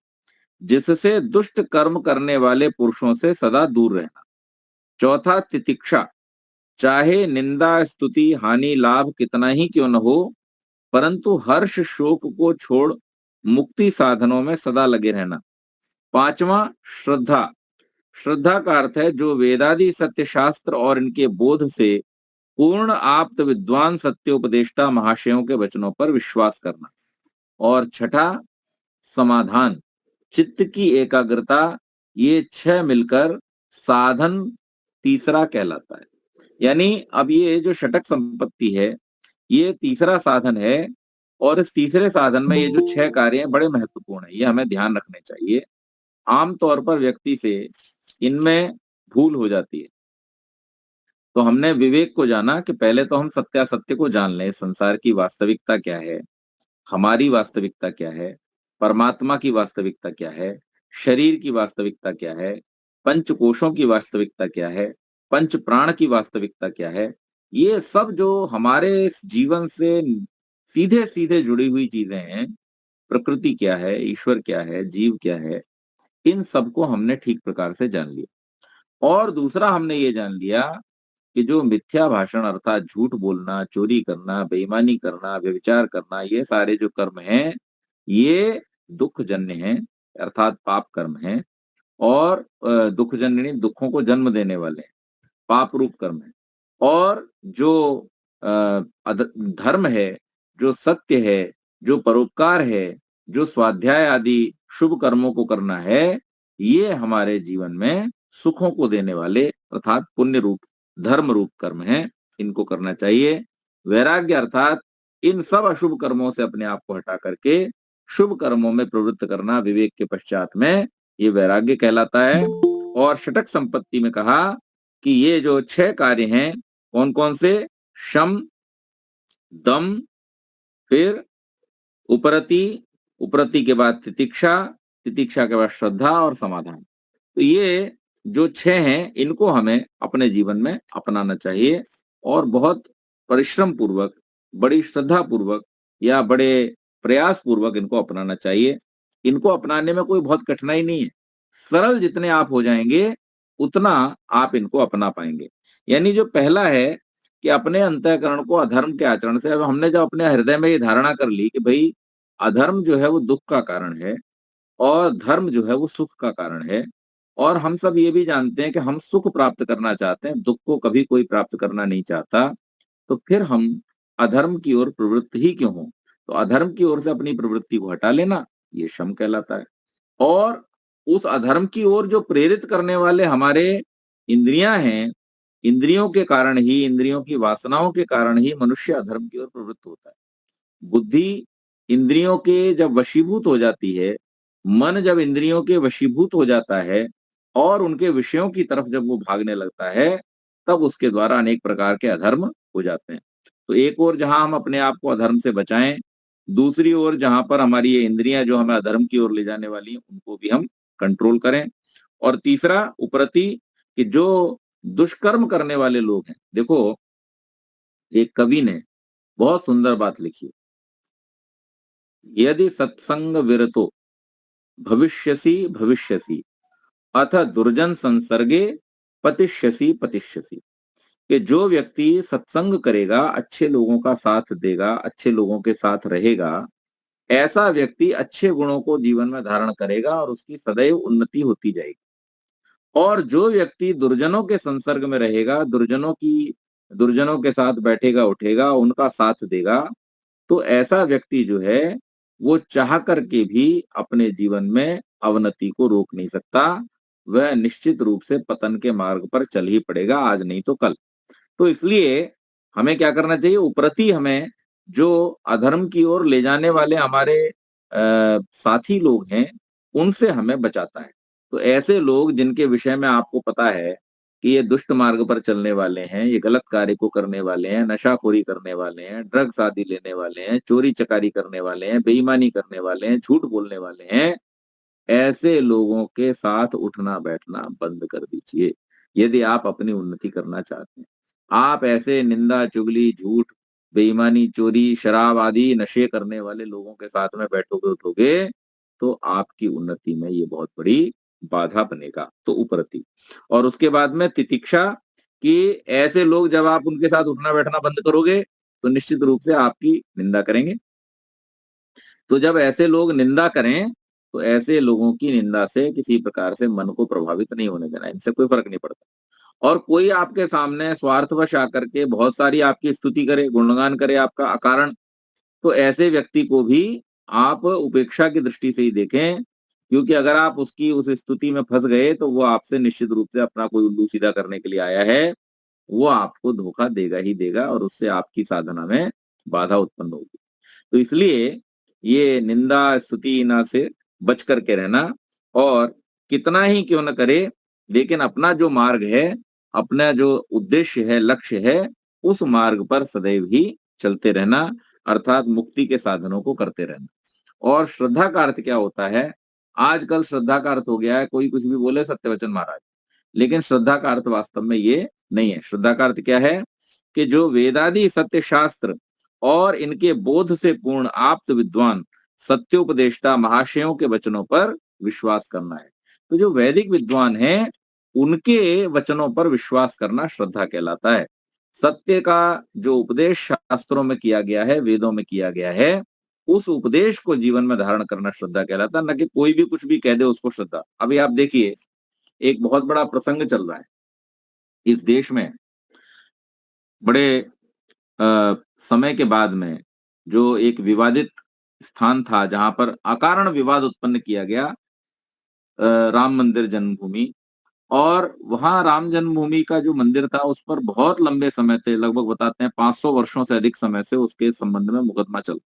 जिससे दुष्ट कर्म करने वाले पुरुषों से सदा दूर रहना। चौथा तितिक्षा, चाहे निंदा स्तुति हानि लाभ कितना ही क्यों न हो, परंतु हर्ष शोक को छोड़ मुक्ति साधनों में सदा लगे रहना। पांचवा श्रद्धा। श्रद्धा का अर्थ है जो वेदादि सत्य शास्त्र और इनके बोध से पूर्ण आप्त विद्वान सत्योपदेष्टा महाशयों के वचनों पर विश्वास करना। और छठा समाधान, चित्त की एकाग्रता। ये 6 मिलकर साधन तीसरा कहलाता है। यानी अब ये जो षटक संपत्ति है ये तीसरा साधन है और इस तीसरे साधन में ये जो 6 कार्य हैं बड़े महत्वपूर्ण है, ये हमें ध्यान रखने चाहिए। आमतौर पर व्यक्ति से इनमें भूल हो जाती है। तो हमने विवेक को जाना कि पहले तो हम सत्यासत्य को जान लें, संसार की वास्तविकता क्या है, हमारी वास्तविकता क्या है, परमात्मा की वास्तविकता क्या है, शरीर की वास्तविकता क्या है, पंचकोशों की वास्तविकता क्या है, पंच प्राण की वास्तविकता क्या है। ये सब जो हमारे जीवन से सीधे सीधे जुड़ी हुई चीजें हैं, प्रकृति क्या है, ईश्वर क्या है, जीव क्या है, इन सबको हमने ठीक प्रकार से जान लिया। और दूसरा हमने ये जान लिया कि जो मिथ्या भाषण अर्थात झूठ बोलना, चोरी करना, बेईमानी करना, व्यभिचार करना, ये सारे जो कर्म हैं, ये दुखजन्य हैं, अर्थात पाप कर्म हैं। और दुखजन्य दुखों को जन्म देने वाले हैं, पाप रूप कर्म है। और जो धर्म है, जो सत्य है, जो परोपकार है, जो स्वाध्याय आदि शुभ कर्मों को करना है, ये हमारे जीवन में सुखों को देने वाले अर्थात पुण्य रूप धर्म रूप कर्म हैं, इनको करना चाहिए। वैराग्य अर्थात इन सब अशुभ कर्मों से अपने आप को हटा करके शुभ कर्मों में प्रवृत्त करना विवेक के पश्चात में, ये वैराग्य कहलाता है। और षटक संपत्ति में कहा कि ये जो 6 कार्य हैं, कौन कौन से? शम, दम, फिर उपरति, उपरति के बाद तितिक्षा, तितिक्षा के बाद श्रद्धा और समाधान। तो ये जो 6 हैं, इनको हमें अपने जीवन में अपनाना चाहिए और बहुत परिश्रम पूर्वक, बड़ी श्रद्धा पूर्वक या बड़े प्रयास पूर्वक इनको अपनाना चाहिए। इनको अपनाने में कोई बहुत कठिनाई नहीं है। सरल जितने आप हो जाएंगे, उतना आप इनको अपना पाएंगे। यानी जो पहला है कि अपने अंतःकरण को अधर्म के आचरण से, अब हमने जब अपने हृदय में ये धारणा कर ली कि भाई अधर्म जो है वो दुख का कारण है और धर्म जो है वो सुख का कारण है, और हम सब ये भी जानते हैं कि हम सुख प्राप्त करना चाहते हैं, दुख को कभी कोई प्राप्त करना नहीं चाहता, तो फिर हम अधर्म की ओर प्रवृत्त ही क्यों हो? तो अधर्म की ओर से अपनी प्रवृत्ति को हटा लेना, ये शम कहलाता है। और उस अधर्म की ओर जो प्रेरित करने वाले हमारे इंद्रियां हैं, इंद्रियों के कारण ही, इंद्रियों की वासनाओं के कारण ही मनुष्य अधर्म की ओर प्रवृत्त होता है। बुद्धि इंद्रियों के जब वशीभूत हो जाती है, मन जब इंद्रियों के वशीभूत हो जाता है और उनके विषयों की तरफ जब वो भागने लगता है, तब उसके द्वारा अनेक प्रकार के अधर्म हो जाते हैं। तो एक ओर जहां हम अपने आप को अधर्म से बचाएं, दूसरी ओर जहां पर हमारी ये इंद्रियां जो हमें अधर्म की ओर ले जाने वाली हैं, उनको भी हम कंट्रोल करें। और तीसरा उपरति, कि जो दुष्कर्म करने वाले लोग हैं, देखो एक कवि ने बहुत सुंदर बात लिखी है, यदि सत्संग विरतो भविष्यसि भविष्यसि अथ दुर्जन संसर्गे पतिष्यसि पतिष्यसि। कि जो व्यक्ति सत्संग करेगा, अच्छे लोगों का साथ देगा, अच्छे लोगों के साथ रहेगा, ऐसा व्यक्ति अच्छे गुणों को जीवन में धारण करेगा और उसकी सदैव उन्नति होती जाएगी। और जो व्यक्ति दुर्जनों के संसर्ग में रहेगा, दुर्जनों के साथ बैठेगा उठेगा, उनका साथ देगा, तो ऐसा व्यक्ति जो है वो चाह करके भी अपने जीवन में अवनति को रोक नहीं सकता। वह निश्चित रूप से पतन के मार्ग पर चल ही पड़ेगा, आज नहीं तो कल। तो इसलिए हमें क्या करना चाहिए? उपरति हमें जो अधर्म की ओर ले जाने वाले हमारे साथी लोग हैं, उनसे हमें बचाता है। तो ऐसे लोग जिनके विषय में आपको पता है कि ये दुष्ट मार्ग पर चलने वाले हैं, ये गलत कार्य को करने वाले हैं, नशाखोरी करने वाले हैं, ड्रग्स आदि लेने वाले हैं, चोरी चकारी करने वाले हैं, बेईमानी करने वाले हैं, झूठ बोलने वाले हैं, ऐसे लोगों के साथ उठना बैठना बंद कर दीजिए यदि आप अपनी उन्नति करना चाहते हैं। आप ऐसे निंदा, चुगली, झूठ, बेईमानी, चोरी, शराब आदि नशे करने वाले लोगों के साथ में बैठोगे उठोगे, तो आपकी उन्नति में ये बहुत बड़ी बाधा बनेगा। तो उपरति। और उसके बाद में तितिक्षा, कि ऐसे लोग जब आप उनके साथ उठना बैठना बंद करोगे तो निश्चित रूप से आपकी निंदा करेंगे। तो जब ऐसे लोग निंदा करें, तो ऐसे लोगों की निंदा से किसी प्रकार से मन को प्रभावित नहीं होने देना, इनसे कोई फर्क नहीं पड़ता। और कोई आपके सामने स्वार्थवश आकर के बहुत सारी आपकी स्तुति करे, गुणगान करे आपका अकारण, तो ऐसे व्यक्ति को भी आप उपेक्षा की दृष्टि से ही देखें, क्योंकि अगर आप उसकी उस स्तुति में फंस गए तो वो आपसे निश्चित रूप से अपना कोई उल्लू सीधा करने के लिए आया है, वो आपको धोखा देगा ही देगा और उससे आपकी साधना में बाधा उत्पन्न होगी। तो इसलिए ये निंदा स्तुति ना से बच करके रहना, और कितना ही क्यों न करे, लेकिन अपना जो मार्ग है, अपना जो उद्देश्य है, लक्ष्य है, उस मार्ग पर सदैव ही चलते रहना, अर्थात मुक्ति के साधनों को करते रहना। और श्रद्धा का अर्थ क्या होता है? आजकल श्रद्धा का अर्थ हो गया है कोई कुछ भी बोले सत्यवचन महाराज, लेकिन श्रद्धा का अर्थ वास्तव में ये नहीं है। श्रद्धा का अर्थ क्या है? कि जो वेदादि सत्य शास्त्र और इनके बोध से पूर्ण आप्त विद्वान सत्योपदेष्टा महाशयों के वचनों पर विश्वास करना है। तो जो वैदिक विद्वान हैं, उनके वचनों पर विश्वास करना श्रद्धा कहलाता है। सत्य का जो उपदेश शास्त्रों में किया गया है, वेदों में किया गया है, उस उपदेश को जीवन में धारण करना श्रद्धा कहलाता है, न कि कोई भी कुछ भी कह दे उसको श्रद्धा। अभी आप देखिए, एक बहुत बड़ा प्रसंग चल रहा है इस देश में। बड़े समय के बाद में जो एक विवादित स्थान था जहां पर अकारण विवाद उत्पन्न किया गया, राम मंदिर जन्मभूमि, और वहां राम जन्मभूमि का जो मंदिर था उस पर बहुत लंबे समय से, लगभग बताते हैं 500 वर्षों से अधिक समय से उसके संबंध में मुकदमा चल।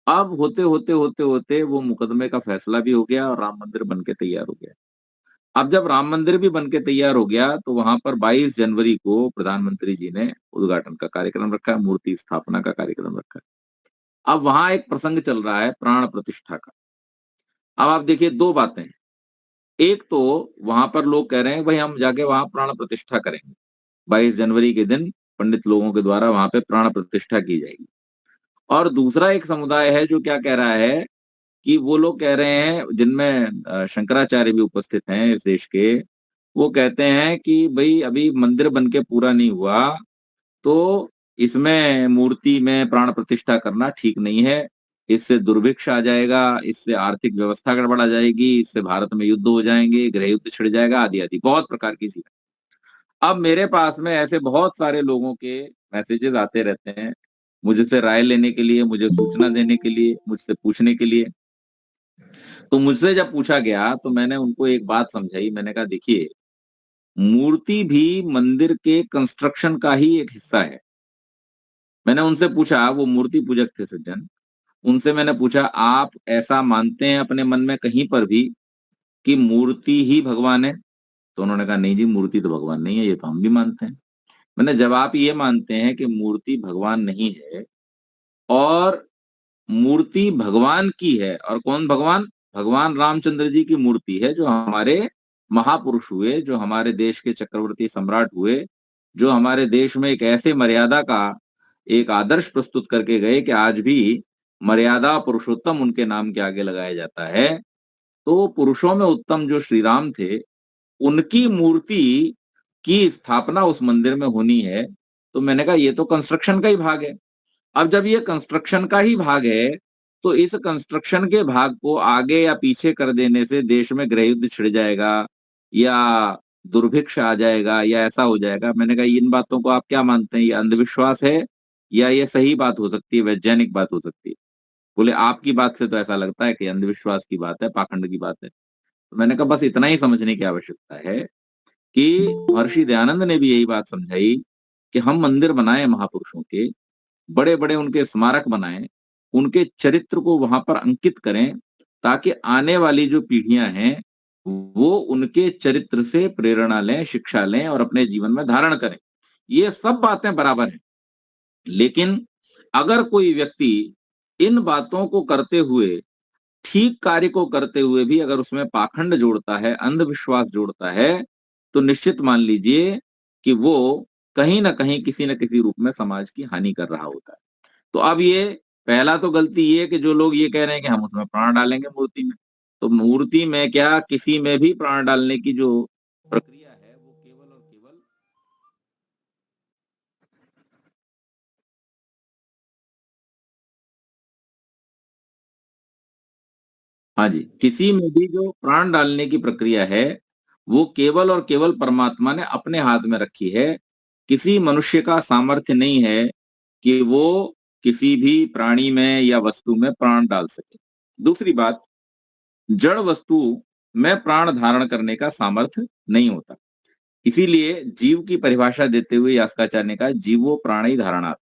अब होते होते होते होते वो मुकदमे का फैसला भी हो गया और राम मंदिर बन के तैयार हो गया। अब जब राम मंदिर भी बन के तैयार हो गया तो वहां पर 22 जनवरी को प्रधानमंत्री जी ने उद्घाटन का कार्यक्रम रखा है, मूर्ति स्थापना का कार्यक्रम रखा है। अब वहां एक प्रसंग चल रहा है प्राण प्रतिष्ठा का। अब आप देखिए, दो बातें हैं। एक तो वहां पर लोग कह रहे हैं भाई हम जाके वहां प्राण प्रतिष्ठा करेंगे, 22 जनवरी के दिन पंडित लोगों के द्वारा वहां पे प्राण प्रतिष्ठा की जाएगी। और दूसरा एक समुदाय है जो क्या कह रहा है कि वो लोग कह रहे हैं, जिनमें शंकराचार्य भी उपस्थित हैं इस देश के, वो कहते हैं कि भाई अभी मंदिर बन के पूरा नहीं हुआ तो इसमें मूर्ति में प्राण प्रतिष्ठा करना ठीक नहीं है, इससे दुर्भिक्ष आ जाएगा, इससे आर्थिक व्यवस्था गड़बड़ा जाएगी, इससे भारत में युद्ध हो जाएंगे, गृह युद्ध छिड़ जाएगा, आदि आदि बहुत प्रकार की चीजें। अब मेरे पास में ऐसे बहुत सारे लोगों के मैसेजेस आते रहते हैं, मुझसे राय लेने के लिए, मुझे सूचना देने के लिए, मुझसे पूछने के लिए। तो मुझसे जब पूछा गया तो मैंने उनको एक बात समझाई। मैंने कहा देखिए, मूर्ति भी मंदिर के कंस्ट्रक्शन का ही एक हिस्सा है। मैंने उनसे पूछा, वो मूर्ति पूजक थे सज्जन, उनसे मैंने पूछा आप ऐसा मानते हैं अपने मन में कहीं पर भी कि मूर्ति ही भगवान है? तो उन्होंने कहा नहीं जी, मूर्ति तो भगवान नहीं है, ये तो हम भी मानते हैं। मैंने, जब आप ये मानते हैं कि मूर्ति भगवान नहीं है और मूर्ति भगवान की है, और कौन भगवान? भगवान रामचंद्र जी की मूर्ति है, जो हमारे महापुरुष हुए, जो हमारे देश के चक्रवर्ती सम्राट हुए, जो हमारे देश में एक ऐसे मर्यादा का एक आदर्श प्रस्तुत करके गए कि आज भी मर्यादा पुरुषोत्तम उनके नाम के आगे लगाया जाता है। तो पुरुषों में उत्तम जो श्री राम थे, उनकी मूर्ति की स्थापना उस मंदिर में होनी है। तो मैंने कहा ये तो कंस्ट्रक्शन का ही भाग है। अब जब ये कंस्ट्रक्शन का ही भाग है तो इस कंस्ट्रक्शन के भाग को आगे या पीछे कर देने से देश में गृह युद्ध छिड़ जाएगा या दुर्भिक्ष आ जाएगा या ऐसा हो जाएगा। मैंने कहा इन बातों को आप क्या मानते हैं, ये अंधविश्वास है या ये सही बात हो सकती है, वैज्ञानिक बात हो सकती है? बोले आपकी बात से तो ऐसा लगता है कि अंधविश्वास की बात है, पाखंड की बात है। तो मैंने कहा बस इतना ही समझने की आवश्यकता है कि महर्षि दयानंद ने भी यही बात समझाई कि हम मंदिर बनाए महापुरुषों के, बड़े बड़े उनके स्मारक बनाएं, उनके चरित्र को वहां पर अंकित करें, ताकि आने वाली जो पीढ़ियां हैं वो उनके चरित्र से प्रेरणा लें, शिक्षा लें और अपने जीवन में धारण करें। ये सब बातें बराबर हैं, लेकिन अगर कोई व्यक्ति इन बातों को करते हुए, ठीक कार्य को करते हुए भी अगर उसमें पाखंड जोड़ता है, अंधविश्वास जोड़ता है, तो निश्चित मान लीजिए कि वो कहीं ना कहीं किसी न किसी रूप में समाज की हानि कर रहा होता है। तो अब ये पहला तो गलती ये कि जो लोग ये कह रहे हैं कि हम उसमें प्राण डालेंगे मूर्ति में, तो मूर्ति में क्या, किसी में भी प्राण डालने की जो प्रक्रिया है वो केवल और केवल हाँ जी, किसी में भी जो प्राण डालने की प्रक्रिया है वो केवल और केवल परमात्मा ने अपने हाथ में रखी है। किसी मनुष्य का सामर्थ्य नहीं है कि वो किसी भी प्राणी में या वस्तु में प्राण डाल सके। दूसरी बात, जड़ वस्तु में प्राण धारण करने का सामर्थ्य नहीं होता। इसीलिए जीव की परिभाषा देते हुए यास्काचार्य ने कहा जीवो प्राणी धारणात्,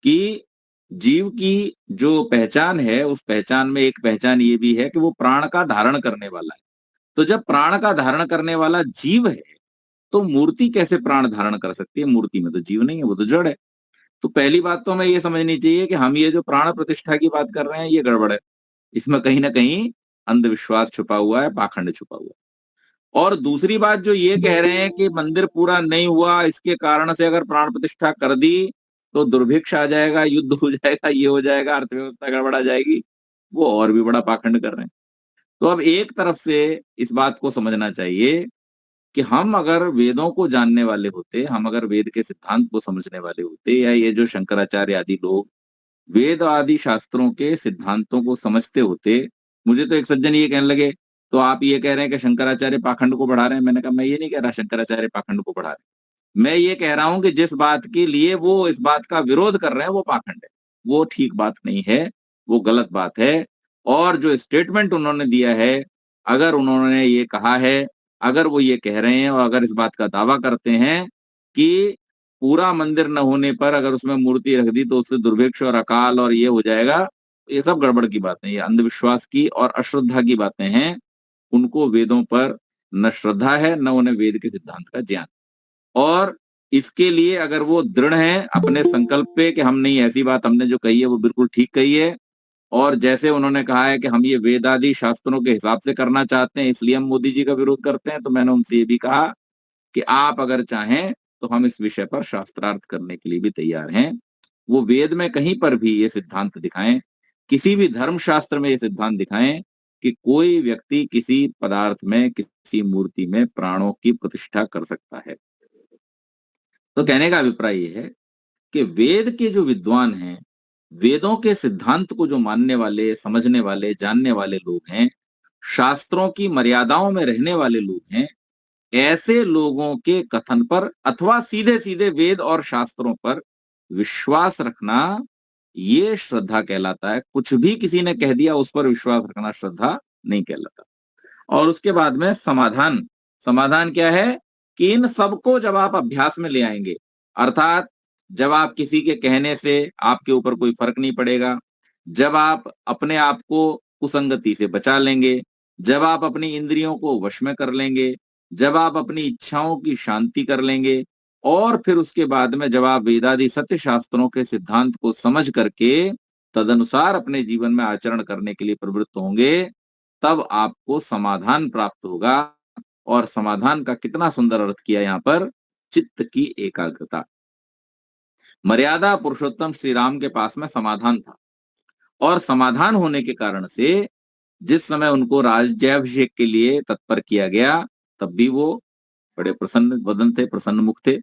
कि जीव की जो पहचान है उस पहचान में एक पहचान ये भी है कि वो प्राण का धारण करने वाला है। तो जब प्राण का धारण करने वाला जीव है तो मूर्ति कैसे प्राण धारण कर सकती है? मूर्ति में तो जीव नहीं है, वो तो जड़ है। तो पहली बात तो हमें ये समझनी चाहिए कि हम ये जो प्राण प्रतिष्ठा की बात कर रहे हैं ये गड़बड़ है, इसमें कहीं ना कहीं अंधविश्वास छुपा हुआ है, पाखंड छुपा हुआ है। और दूसरी बात जो ये कह रहे हैं कि मंदिर पूरा नहीं हुआ, इसके कारण से अगर प्राण प्रतिष्ठा कर दी तो दुर्भिक्ष आ जाएगा, युद्ध हो जाएगा, ये हो जाएगा, अर्थव्यवस्था गड़बड़ा जाएगी, वो और भी बड़ा पाखंड कर रहे हैं। तो अब एक तरफ से इस बात को समझना चाहिए कि हम अगर वेदों को जानने वाले होते, हम अगर वेद के सिद्धांत को समझने वाले होते, या ये जो शंकराचार्य आदि लोग वेद आदि शास्त्रों के सिद्धांतों को समझते होते। मुझे तो एक सज्जन ये कहने लगे, तो आप ये कह रहे हैं कि शंकराचार्य पाखंड को बढ़ा रहे हैं। मैंने कहा मैं ये नहीं कह रहा शंकराचार्य पाखंड को बढ़ा रहे हैं, मैं ये कह रहा हूं कि जिस बात के लिए वो इस बात का विरोध कर रहे हैं वो पाखंड है, वो ठीक बात नहीं है, वो गलत बात है। और जो स्टेटमेंट उन्होंने दिया है, अगर उन्होंने ये कहा है, अगर वो ये कह रहे हैं और अगर इस बात का दावा करते हैं कि पूरा मंदिर न होने पर अगर उसमें मूर्ति रख दी तो उससे दुर्भिक्ष और अकाल और ये हो जाएगा, ये सब गड़बड़ की बातें, ये अंधविश्वास की और अश्रद्धा की बातें हैं। उनको वेदों पर न श्रद्धा है, न उन्हें वेद के सिद्धांत का ज्ञान। और इसके लिए अगर वो दृढ़ हैं अपने संकल्प पे कि हम नहीं, ऐसी बात हमने जो कही है वो बिल्कुल ठीक कही है, और जैसे उन्होंने कहा है कि हम ये वेद आदि शास्त्रों के हिसाब से करना चाहते हैं इसलिए हम मोदी जी का विरोध करते हैं, तो मैंने उनसे ये भी कहा कि आप अगर चाहें तो हम इस विषय पर शास्त्रार्थ करने के लिए भी तैयार हैं। वो वेद में कहीं पर भी ये सिद्धांत दिखाएं, किसी भी धर्म शास्त्र में ये सिद्धांत दिखाएं कि कोई व्यक्ति किसी पदार्थ में, किसी मूर्ति में प्राणों की प्रतिष्ठा कर सकता है। तो कहने का अभिप्राय ये है कि वेद के जो विद्वान हैं, वेदों के सिद्धांत को जो मानने वाले, समझने वाले, जानने वाले लोग हैं, शास्त्रों की मर्यादाओं में रहने वाले लोग हैं, ऐसे लोगों के कथन पर अथवा सीधे सीधे वेद और शास्त्रों पर विश्वास रखना, ये श्रद्धा कहलाता है। कुछ भी किसी ने कह दिया उस पर विश्वास रखना श्रद्धा नहीं कहलाता। और उसके बाद में समाधान। समाधान क्या है कि इन सबको जब आप अभ्यास में ले आएंगे, अर्थात जब आप किसी के कहने से आपके ऊपर कोई फर्क नहीं पड़ेगा, जब आप अपने आप को कुसंगति से बचा लेंगे, जब आप अपनी इंद्रियों को वश में कर लेंगे, जब आप अपनी इच्छाओं की शांति कर लेंगे, और फिर उसके बाद में जब आप वेदादि सत्य शास्त्रों के सिद्धांत को समझ करके तदनुसार अपने जीवन में आचरण करने के लिए प्रवृत्त होंगे, तब आपको समाधान प्राप्त होगा। और समाधान का कितना सुंदर अर्थ किया यहाँ पर, चित्त की एकाग्रता। मर्यादा पुरुषोत्तम श्री राम के पास में समाधान था, और समाधान होने के कारण से जिस समय उनको राज्याभिषेक के लिए तत्पर किया गया, तब भी वो बड़े प्रसन्न वदन थे, प्रसन्न मुख थे।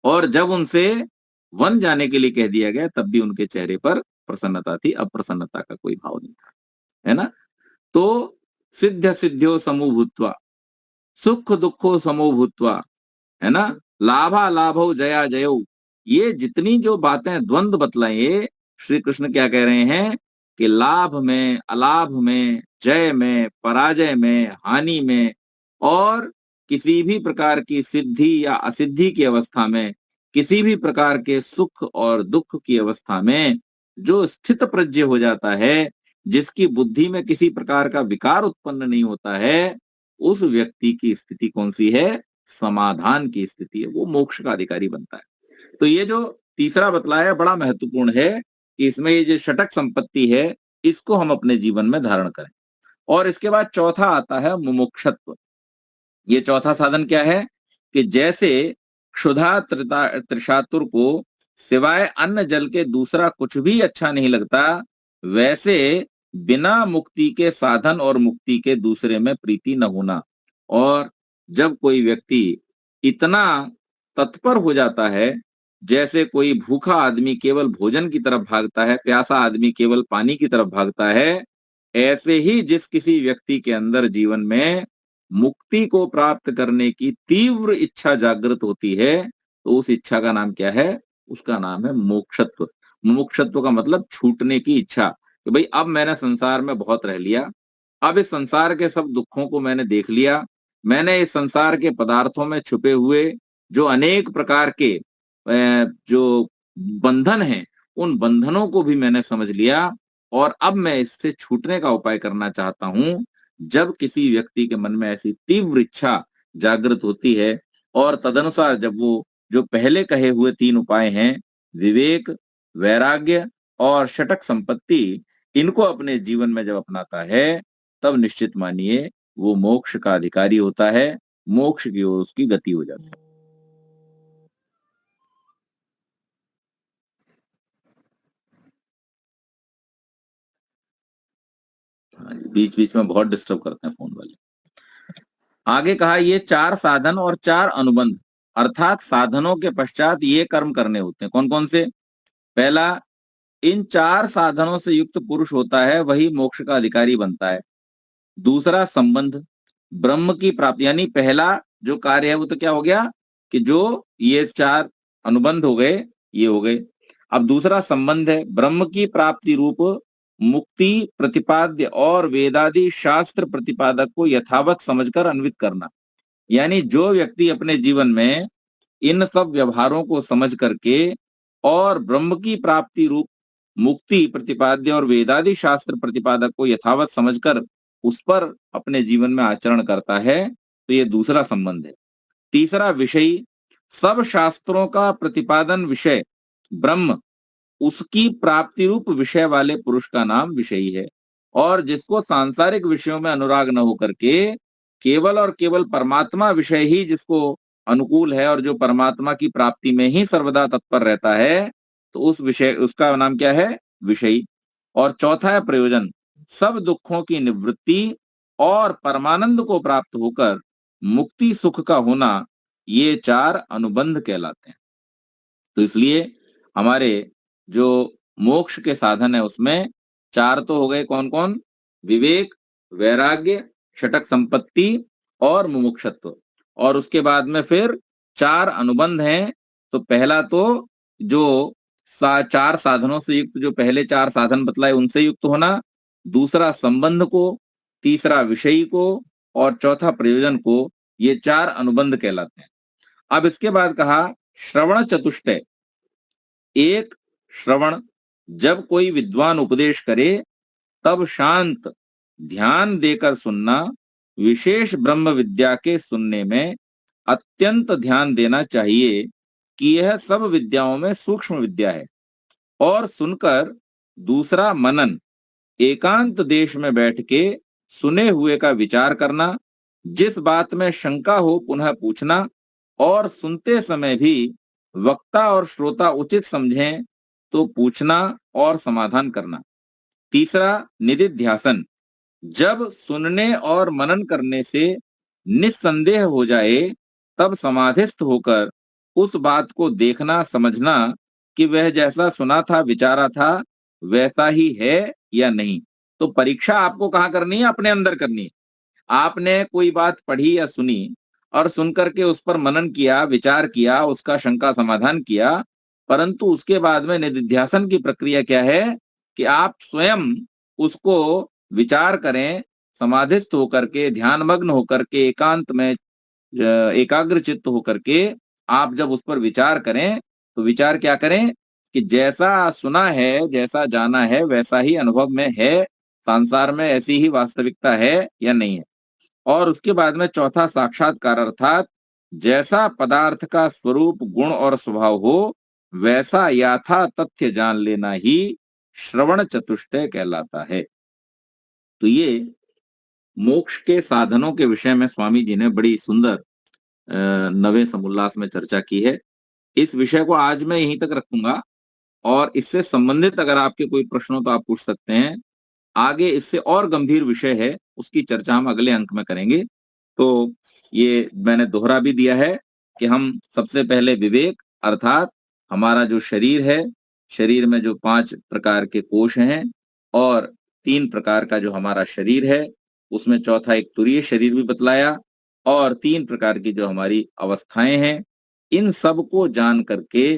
और जब उनसे वन जाने के लिए कह दिया गया, तब भी उनके चेहरे पर प्रसन्नता थी, अप्रसन्नता का कोई भाव नहीं था, है ना। तो सिद्ध सिद्ध्यो समो भूत्वा, सुख दुखो समो भूत्वा, है ना, लाभा लाभो जया जयो, ये जितनी जो बातें द्वंद्व बतलाए, श्री कृष्ण क्या कह रहे हैं कि लाभ में, अलाभ में, जय में, पराजय में, हानि में, और किसी भी प्रकार की सिद्धि या असिद्धि की अवस्था में, किसी भी प्रकार के सुख और दुख की अवस्था में जो स्थित प्रज्ञ हो जाता है, जिसकी बुद्धि में किसी प्रकार का विकार उत्पन्न नहीं होता है, उस व्यक्ति की स्थिति कौन सी है, समाधान की स्थिति है, वो मोक्ष का अधिकारी बनता है। तो ये जो तीसरा बतलाया बड़ा महत्वपूर्ण है कि इसमें ये जो षटक संपत्ति है, इसको हम अपने जीवन में धारण करें। और इसके बाद चौथा आता है मुमुक्षत्व। ये चौथा साधन क्या है कि जैसे क्षुधा त्रिशातुर को सिवाय अन्न जल के दूसरा कुछ भी अच्छा नहीं लगता, वैसे बिना मुक्ति के साधन और मुक्ति के दूसरे में प्रीति न होना। और जब कोई व्यक्ति इतना तत्पर हो जाता है, जैसे कोई भूखा आदमी केवल भोजन की तरफ भागता है, प्यासा आदमी केवल पानी की तरफ भागता है, ऐसे ही जिस किसी व्यक्ति के अंदर जीवन में मुक्ति को प्राप्त करने की तीव्र इच्छा जागृत होती है, तो उस इच्छा का नाम क्या है, उसका नाम है मोक्षत्व। मोक्षत्व का मतलब छूटने की इच्छा, कि भाई अब मैंने संसार में बहुत रह लिया, अब इस संसार के सब दुखों को मैंने देख लिया, मैंने इस संसार के पदार्थों में छुपे हुए जो अनेक प्रकार के जो बंधन हैं, उन बंधनों को भी मैंने समझ लिया, और अब मैं इससे छूटने का उपाय करना चाहता हूं। जब किसी व्यक्ति के मन में ऐसी तीव्र इच्छा जागृत होती है, और तदनुसार जब वो जो पहले कहे हुए तीन उपाय हैं, विवेक, वैराग्य और षटक संपत्ति, इनको अपने जीवन में जब अपनाता है, तब निश्चित मानिए वो मोक्ष का अधिकारी होता है, मोक्ष की ओर उसकी गति हो जाती है। हाँ जी, बीच बीच में बहुत डिस्टर्ब करते हैं फोन वाले। आगे कहा ये 4 साधन और 4 अनुबंध, अर्थात साधनों के पश्चात ये कर्म करने होते हैं। कौन कौन से? पहला, इन 4 साधनों से युक्त पुरुष होता है वही मोक्ष का अधिकारी बनता है। दूसरा, संबंध, ब्रह्म की प्राप्ति, यानी पहला जो कार्य है वो तो क्या हो गया कि जो ये 4 अनुबंध हो गए, ये हो गए। अब दूसरा संबंध है, ब्रह्म की प्राप्ति रूप मुक्ति प्रतिपाद्य और वेदादि शास्त्र प्रतिपादक को यथावत समझकर अन्वित करना। यानी जो व्यक्ति अपने जीवन में इन सब व्यवहारों को समझ करके और ब्रह्म की प्राप्ति रूप मुक्ति प्रतिपाद्य और वेदादि शास्त्र प्रतिपादक को यथावत समझकर उस पर अपने जीवन में आचरण करता है, तो ये दूसरा संबंध है। तीसरा, विषयी, सब शास्त्रों का प्रतिपादन विषय ब्रह्म, उसकी प्राप्ति रूप विषय वाले पुरुष का नाम विषयी है। और जिसको सांसारिक विषयों में अनुराग न होकर के केवल और केवल परमात्मा विषय ही जिसको अनुकूल है और जो परमात्मा की प्राप्ति में ही सर्वदा तत्पर रहता है, तो उस विषय, उसका नाम क्या है? विषयी। और चौथा है प्रयोजन, सब दुखों की निवृत्ति और परमानंद को प्राप्त होकर मुक्ति सुख का होना, ये 4 अनुबंध कहलाते हैं। तो इसलिए हमारे जो मोक्ष के साधन है उसमें 4 तो हो गए। कौन कौन? विवेक, वैराग्य, षटक संपत्ति और मुमुक्षत्व। और उसके बाद में फिर 4 अनुबंध हैं। तो पहला तो जो 4 साधनों से युक्त, जो पहले 4 साधन बतलाए उनसे युक्त होना, दूसरा संबंध को, तीसरा विषयी को और चौथा प्रयोजन को, ये 4 अनुबंध कहलाते हैं। अब इसके बाद कहा श्रवण चतुष्टय। एक, श्रवण, जब कोई विद्वान उपदेश करे तब शांत ध्यान देकर सुनना, विशेष ब्रह्म विद्या के सुनने में अत्यंत ध्यान देना चाहिए कि यह सब विद्याओं में सूक्ष्म विद्या है। और सुनकर दूसरा, मनन, एकांत देश में बैठ के सुने हुए का विचार करना, जिस बात में शंका हो पुनः पूछना, और सुनते समय भी वक्ता और श्रोता उचित समझें तो पूछना और समाधान करना। तीसरा, निदिध्यासन, जब सुनने और मनन करने से निस्संदेह हो जाए तब समाधिस्थ होकर उस बात को देखना समझना कि वह जैसा सुना था विचारा था वैसा ही है या नहीं। तो परीक्षा आपको कहाँ करनी है? अपने अंदर करनी है। आपने कोई बात पढ़ी या सुनी और सुनकर के उस पर मनन किया, विचार किया, उसका शंका समाधान किया, परंतु उसके बाद में निदिध्यासन की प्रक्रिया क्या है कि आप स्वयं उसको विचार करें, समाधिस्थ होकर के, ध्यानमग्न होकर के, एकांत में एकाग्र चित्त होकर के आप जब उस पर विचार करें, तो विचार क्या करें कि जैसा सुना है, जैसा जाना है वैसा ही अनुभव में है, संसार में ऐसी ही वास्तविकता है या नहीं है। और उसके बाद में चौथा, साक्षात्कार, अर्थात जैसा पदार्थ का स्वरूप, गुण और स्वभाव हो वैसा यथा तथ्य जान लेना ही श्रवण चतुष्टय कहलाता है। तो ये मोक्ष के साधनों के विषय में स्वामी जी ने बड़ी सुंदर नवे समोल्लास में चर्चा की है। इस विषय को आज मैं यहीं तक रखूंगा और इससे संबंधित अगर आपके कोई प्रश्न हो तो आप पूछ सकते हैं। आगे इससे और गंभीर विषय है, उसकी चर्चा हम अगले अंक में करेंगे। तो ये मैंने दोहरा भी दिया है कि हम सबसे पहले विवेक, अर्थात हमारा जो शरीर है, शरीर में जो 5 प्रकार के कोश हैं और 3 प्रकार का जो हमारा शरीर है, उसमें चौथा एक तुरीय शरीर भी बतलाया, और 3 प्रकार की जो हमारी अवस्थाएं हैं, इन सब को जान करके,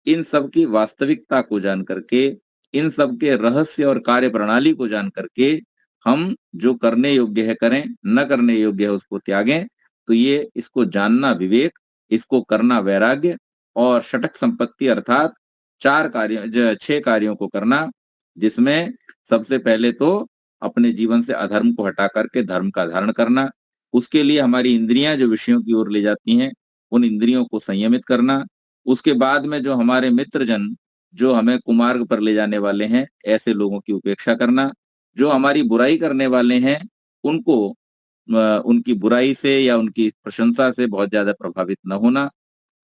इन सब की वास्तविकता को जान करके, इन सब के रहस्य और कार्य प्रणाली को जान करके हम जो करने योग्य है करें, न करने योग्य है उसको त्यागें। तो ये इसको जानना विवेक, इसको करना वैराग्य, और षटक संपत्ति अर्थात 6 कार्यों को करना, जिसमें सबसे पहले तो अपने जीवन से अधर्म को हटा करके धर्म का धारण करना, उसके लिए हमारी इंद्रियां जो विषयों की ओर ले जाती हैं उन इंद्रियों को संयमित करना, उसके बाद में जो हमारे मित्रजन जो हमें कुमार्ग पर ले जाने वाले हैं ऐसे लोगों की उपेक्षा करना, जो हमारी बुराई करने वाले हैं उनको उनकी बुराई से या उनकी प्रशंसा से बहुत ज्यादा प्रभावित न होना,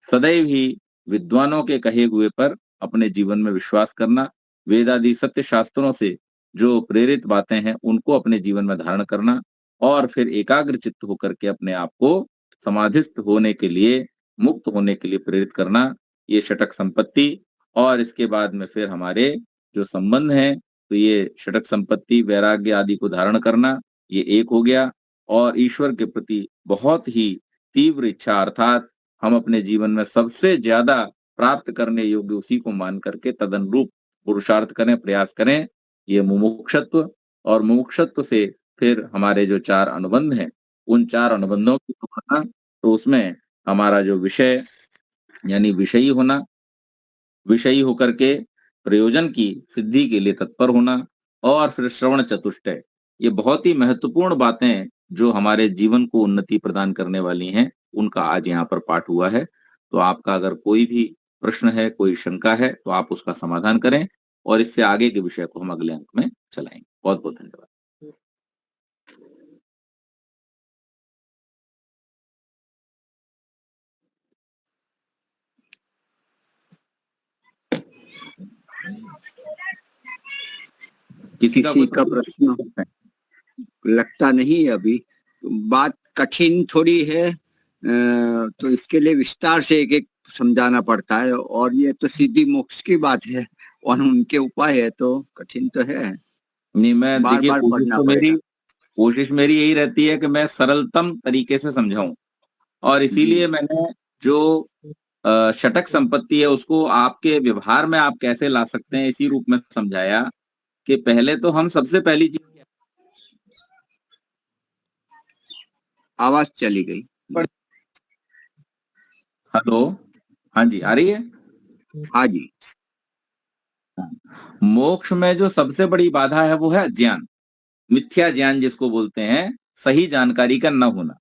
सदैव ही विद्वानों के कहे हुए पर अपने जीवन में विश्वास करना, वेदादि सत्य शास्त्रों से जो प्रेरित बातें हैं उनको अपने जीवन में धारण करना, और फिर एकाग्र चित्त होकर के अपने आप को समाधिस्थ होने के लिए, मुक्त होने के लिए प्रेरित करना, ये षटक संपत्ति। और इसके बाद में फिर हमारे जो संबंध हैं, तो ये षटक संपत्ति, वैराग्य आदि को धारण करना, ये एक हो गया। और ईश्वर के प्रति बहुत ही तीव्र इच्छा, अर्थात हम अपने जीवन में सबसे ज्यादा प्राप्त करने योग्य उसी को मान करके तदनुरूप पुरुषार्थ करें, प्रयास करें, ये मुमुक्षत्व। और मुमुक्षत्व से फिर हमारे जो 4 अनुबंध हैं, उन 4 अनुबंधों की तुलना, तो उसमें हमारा जो विषय यानी विषयी होना, विषयी होकर के प्रयोजन की सिद्धि के लिए तत्पर होना, और फिर श्रवण चतुष्टय, ये बहुत ही महत्वपूर्ण बातें जो हमारे जीवन को उन्नति प्रदान करने वाली हैं, उनका आज यहाँ पर पाठ हुआ है। तो आपका अगर कोई भी प्रश्न है, कोई शंका है, तो आप उसका समाधान करें, और इससे आगे के विषय को हम अगले अंक में चलाएंगे। बहुत बहुत धन्यवाद। किसी का प्रश्न लगता नहीं है अभी। बात कठिन थोड़ी है, तो इसके लिए विस्तार से एक एक समझाना पड़ता है, और ये तो सीधी मोक्ष की बात है और उनके उपाय है, तो कठिन तो है। नहीं, मैं बार देखिए बार पढ़ना पड़ेगा। कोशिश मेरी यही रहती है कि मैं सरलतम तरीके से समझाऊं, और इसीलिए मैंने जो षटक संपत्ति है उसको आपके व्यवहार में आप कैसे ला सकते हैं, इसी रूप में समझाया कि पहले तो हम सबसे पहली चीज। आवाज चली गई। हेलो, हाँ जी, आ रही है? हाँ जी। मोक्ष में जो सबसे बड़ी बाधा है वो है ज्ञान, मिथ्या ज्ञान जिसको बोलते हैं, सही जानकारी का न होना।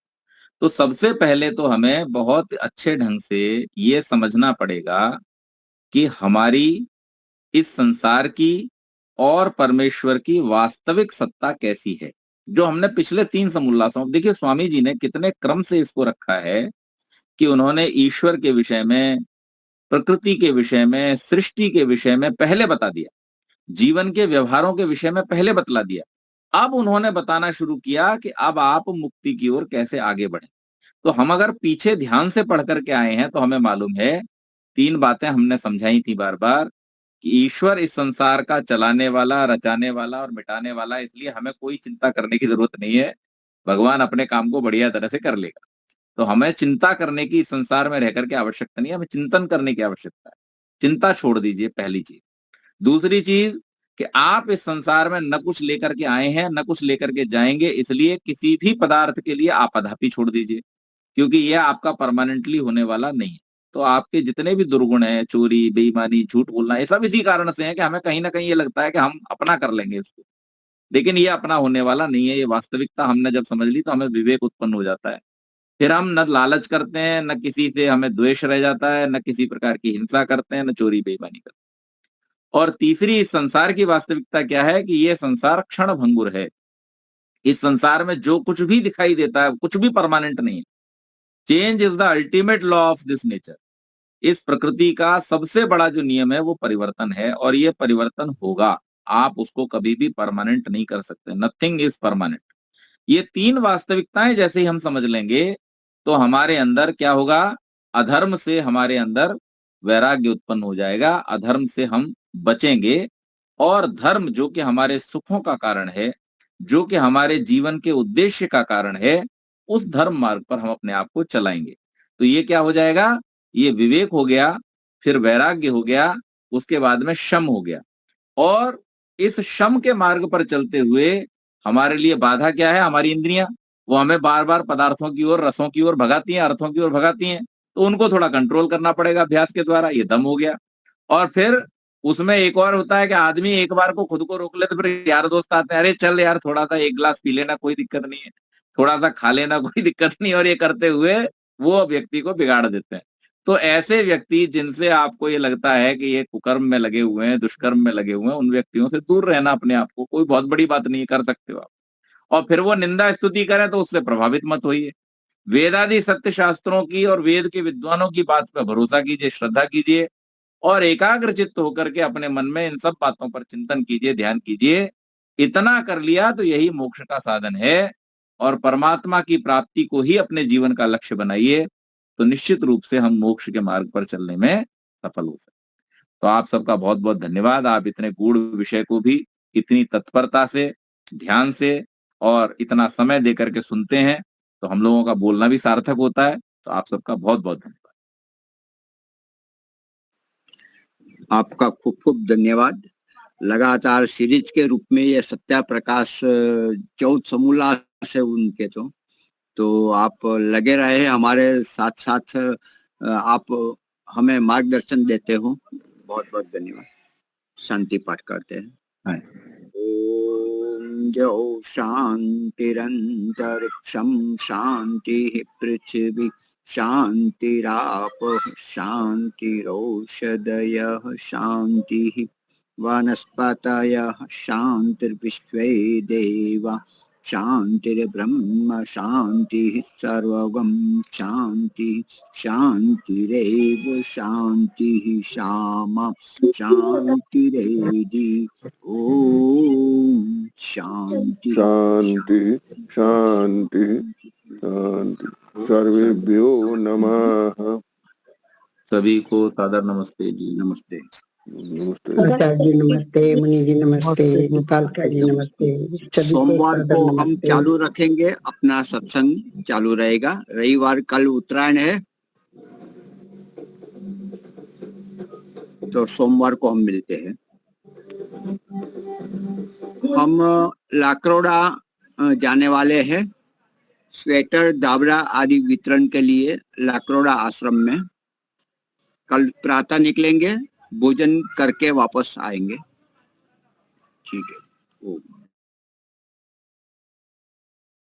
तो सबसे पहले तो हमें बहुत अच्छे ढंग से ये समझना पड़ेगा कि हमारी इस संसार की और परमेश्वर की वास्तविक सत्ता कैसी है। जो हमने पिछले 3 समोल्लासों, देखिए स्वामी जी ने कितने क्रम से इसको रखा है कि उन्होंने ईश्वर के विषय में, प्रकृति के विषय में, सृष्टि के विषय में पहले बता दिया, जीवन के व्यवहारों के विषय में पहले बतला दिया। अब उन्होंने बताना शुरू किया कि अब आप मुक्ति की ओर कैसे आगे बढ़े। तो हम अगर पीछे ध्यान से पढ़ करके आए हैं तो हमें मालूम है 3 बातें हमने समझाई थी बार बार, कि ईश्वर इस संसार का चलाने वाला, रचाने वाला और मिटाने वाला, इसलिए हमें कोई चिंता करने की जरूरत नहीं है, भगवान अपने काम को बढ़िया तरह से कर लेगा। तो हमें चिंता करने की इस संसार में रह करके आवश्यकता नहीं है, हमें चिंतन करने की आवश्यकता है। चिंता छोड़ दीजिए, पहली चीज। दूसरी चीज कि आप इस संसार में न कुछ लेकर के आए हैं, न कुछ लेकर के जाएंगे, इसलिए किसी भी पदार्थ के लिए आपाधापी छोड़ दीजिए, क्योंकि यह आपका परमानेंटली होने वाला नहीं है। तो आपके जितने भी दुर्गुण हैं, चोरी, बेईमानी, झूठ बोलना, ये सब इसी कारण से है कि हमें कहीं ना कहीं ये लगता है कि हम अपना कर लेंगे इसको, लेकिन ये अपना होने वाला नहीं है। ये वास्तविकता हमने जब समझ ली तो हमें विवेक उत्पन्न हो जाता है। फिर हम न लालच करते हैं, न किसी से हमें द्वेष रह जाता है, न किसी प्रकार की हिंसा करते हैं, न चोरी बेईमानी करते हैं। और तीसरी, इस संसार की वास्तविकता क्या है कि ये संसार क्षण भंगुर है। इस संसार में जो कुछ भी दिखाई देता है कुछ भी परमानेंट नहीं है। Change is the ultimate law of this nature. इस प्रकृति का सबसे बड़ा जो नियम है वो परिवर्तन है, और ये परिवर्तन होगा, आप उसको कभी भी परमानेंट नहीं कर सकते। Nothing is permanent. ये 3 वास्तविकताएं जैसे ही हम समझ लेंगे तो हमारे अंदर क्या होगा, अधर्म से हमारे अंदर वैराग्य उत्पन्न हो जाएगा, अधर्म से हम बचेंगे, और धर्म जो कि हमारे सुखों का कारण है, जो कि हमारे जीवन के उद्देश्य का कारण है, उस धर्म मार्ग पर हम अपने आप को चलाएंगे। तो ये क्या हो जाएगा, ये विवेक हो गया, फिर वैराग्य हो गया, उसके बाद में शम हो गया। और इस शम के मार्ग पर चलते हुए हमारे लिए बाधा क्या है, हमारी इंद्रियां, वो हमें बार बार पदार्थों की ओर, रसों की ओर भगाती हैं, अर्थों की ओर भगाती हैं। तो उनको थोड़ा कंट्रोल करना पड़ेगा अभ्यास के द्वारा, ये दम हो गया। और फिर उसमें एक और होता है कि आदमी एक बार को खुद को रोक ले तो फिर यार दोस्त आते हैं, अरे चल यार थोड़ा सा 1 गिलास पी लेना, कोई दिक्कत नहीं है, थोड़ा सा खा लेना, कोई दिक्कत नहीं। और ये करते हुए वो व्यक्ति को बिगाड़ देते हैं। तो ऐसे व्यक्ति जिनसे आपको ये लगता है कि ये कुकर्म में लगे हुए हैं, दुष्कर्म में लगे हुए हैं, उन व्यक्तियों से दूर रहना अपने आप को, कोई बहुत बड़ी बात नहीं कर सकते हो आप। और फिर वो निंदा स्तुति करें तो उससे प्रभावित मत होइए। वेदादि सत्य शास्त्रों की और वेद के विद्वानों की बात पर भरोसा कीजिए, श्रद्धा कीजिए, और एकाग्र चित्त होकर के अपने मन में इन सब बातों पर चिंतन कीजिए, ध्यान कीजिए। इतना कर लिया तो यही मोक्ष का साधन है। और परमात्मा की प्राप्ति को ही अपने जीवन का लक्ष्य बनाइए, तो निश्चित रूप से हम मोक्ष के मार्ग पर चलने में सफल हो सकते। तो आप सबका बहुत बहुत धन्यवाद। आप इतने गूढ़ विषय को भी इतनी तत्परता से, ध्यान से और इतना समय देकर के सुनते हैं, तो हम लोगों का बोलना भी सार्थक होता है। तो आप सबका बहुत बहुत धन्यवाद। आपका खूब खूब धन्यवाद। लगातार सीरीज के रूप में ये सत्या प्रकाश 14 समूल्लास है उनके, तो आप लगे रहे हमारे साथ साथ, आप हमें मार्गदर्शन देते हो, बहुत बहुत धन्यवाद। शांति पाठ करते हैं। ओम जो शांतिरंतरिक्षं शांति पृथ्वी शांतिरापः शांतिरौषधयः शांति वनस्पतयः शांतिर्विश्वे देवा शांतिर्ब्रह्म शांति सर्वगम शांति शांतिरेव शांति श्यामा शांतिरेधि। ओम शांति शांति शांति शांति। सर्वेभ्यो नमः। सभी को सादर नमस्ते जी। नमस्ते। नमस्ते। आचार्य जी नमस्ते, मुनि जी नमस्ते, गोपालका जी नमस्ते। सोमवार को हम चालू रखेंगे, अपना सत्संग चालू रहेगा। रविवार कल उत्तरायण है, तो सोमवार को हम मिलते हैं। हम लाकरोड़ा जाने वाले हैं, स्वेटर दाबरा आदि वितरण के लिए लाकरोड़ा आश्रम में। कल प्रातः निकलेंगे, भोजन करके वापस आएंगे। ठीक है। ओम।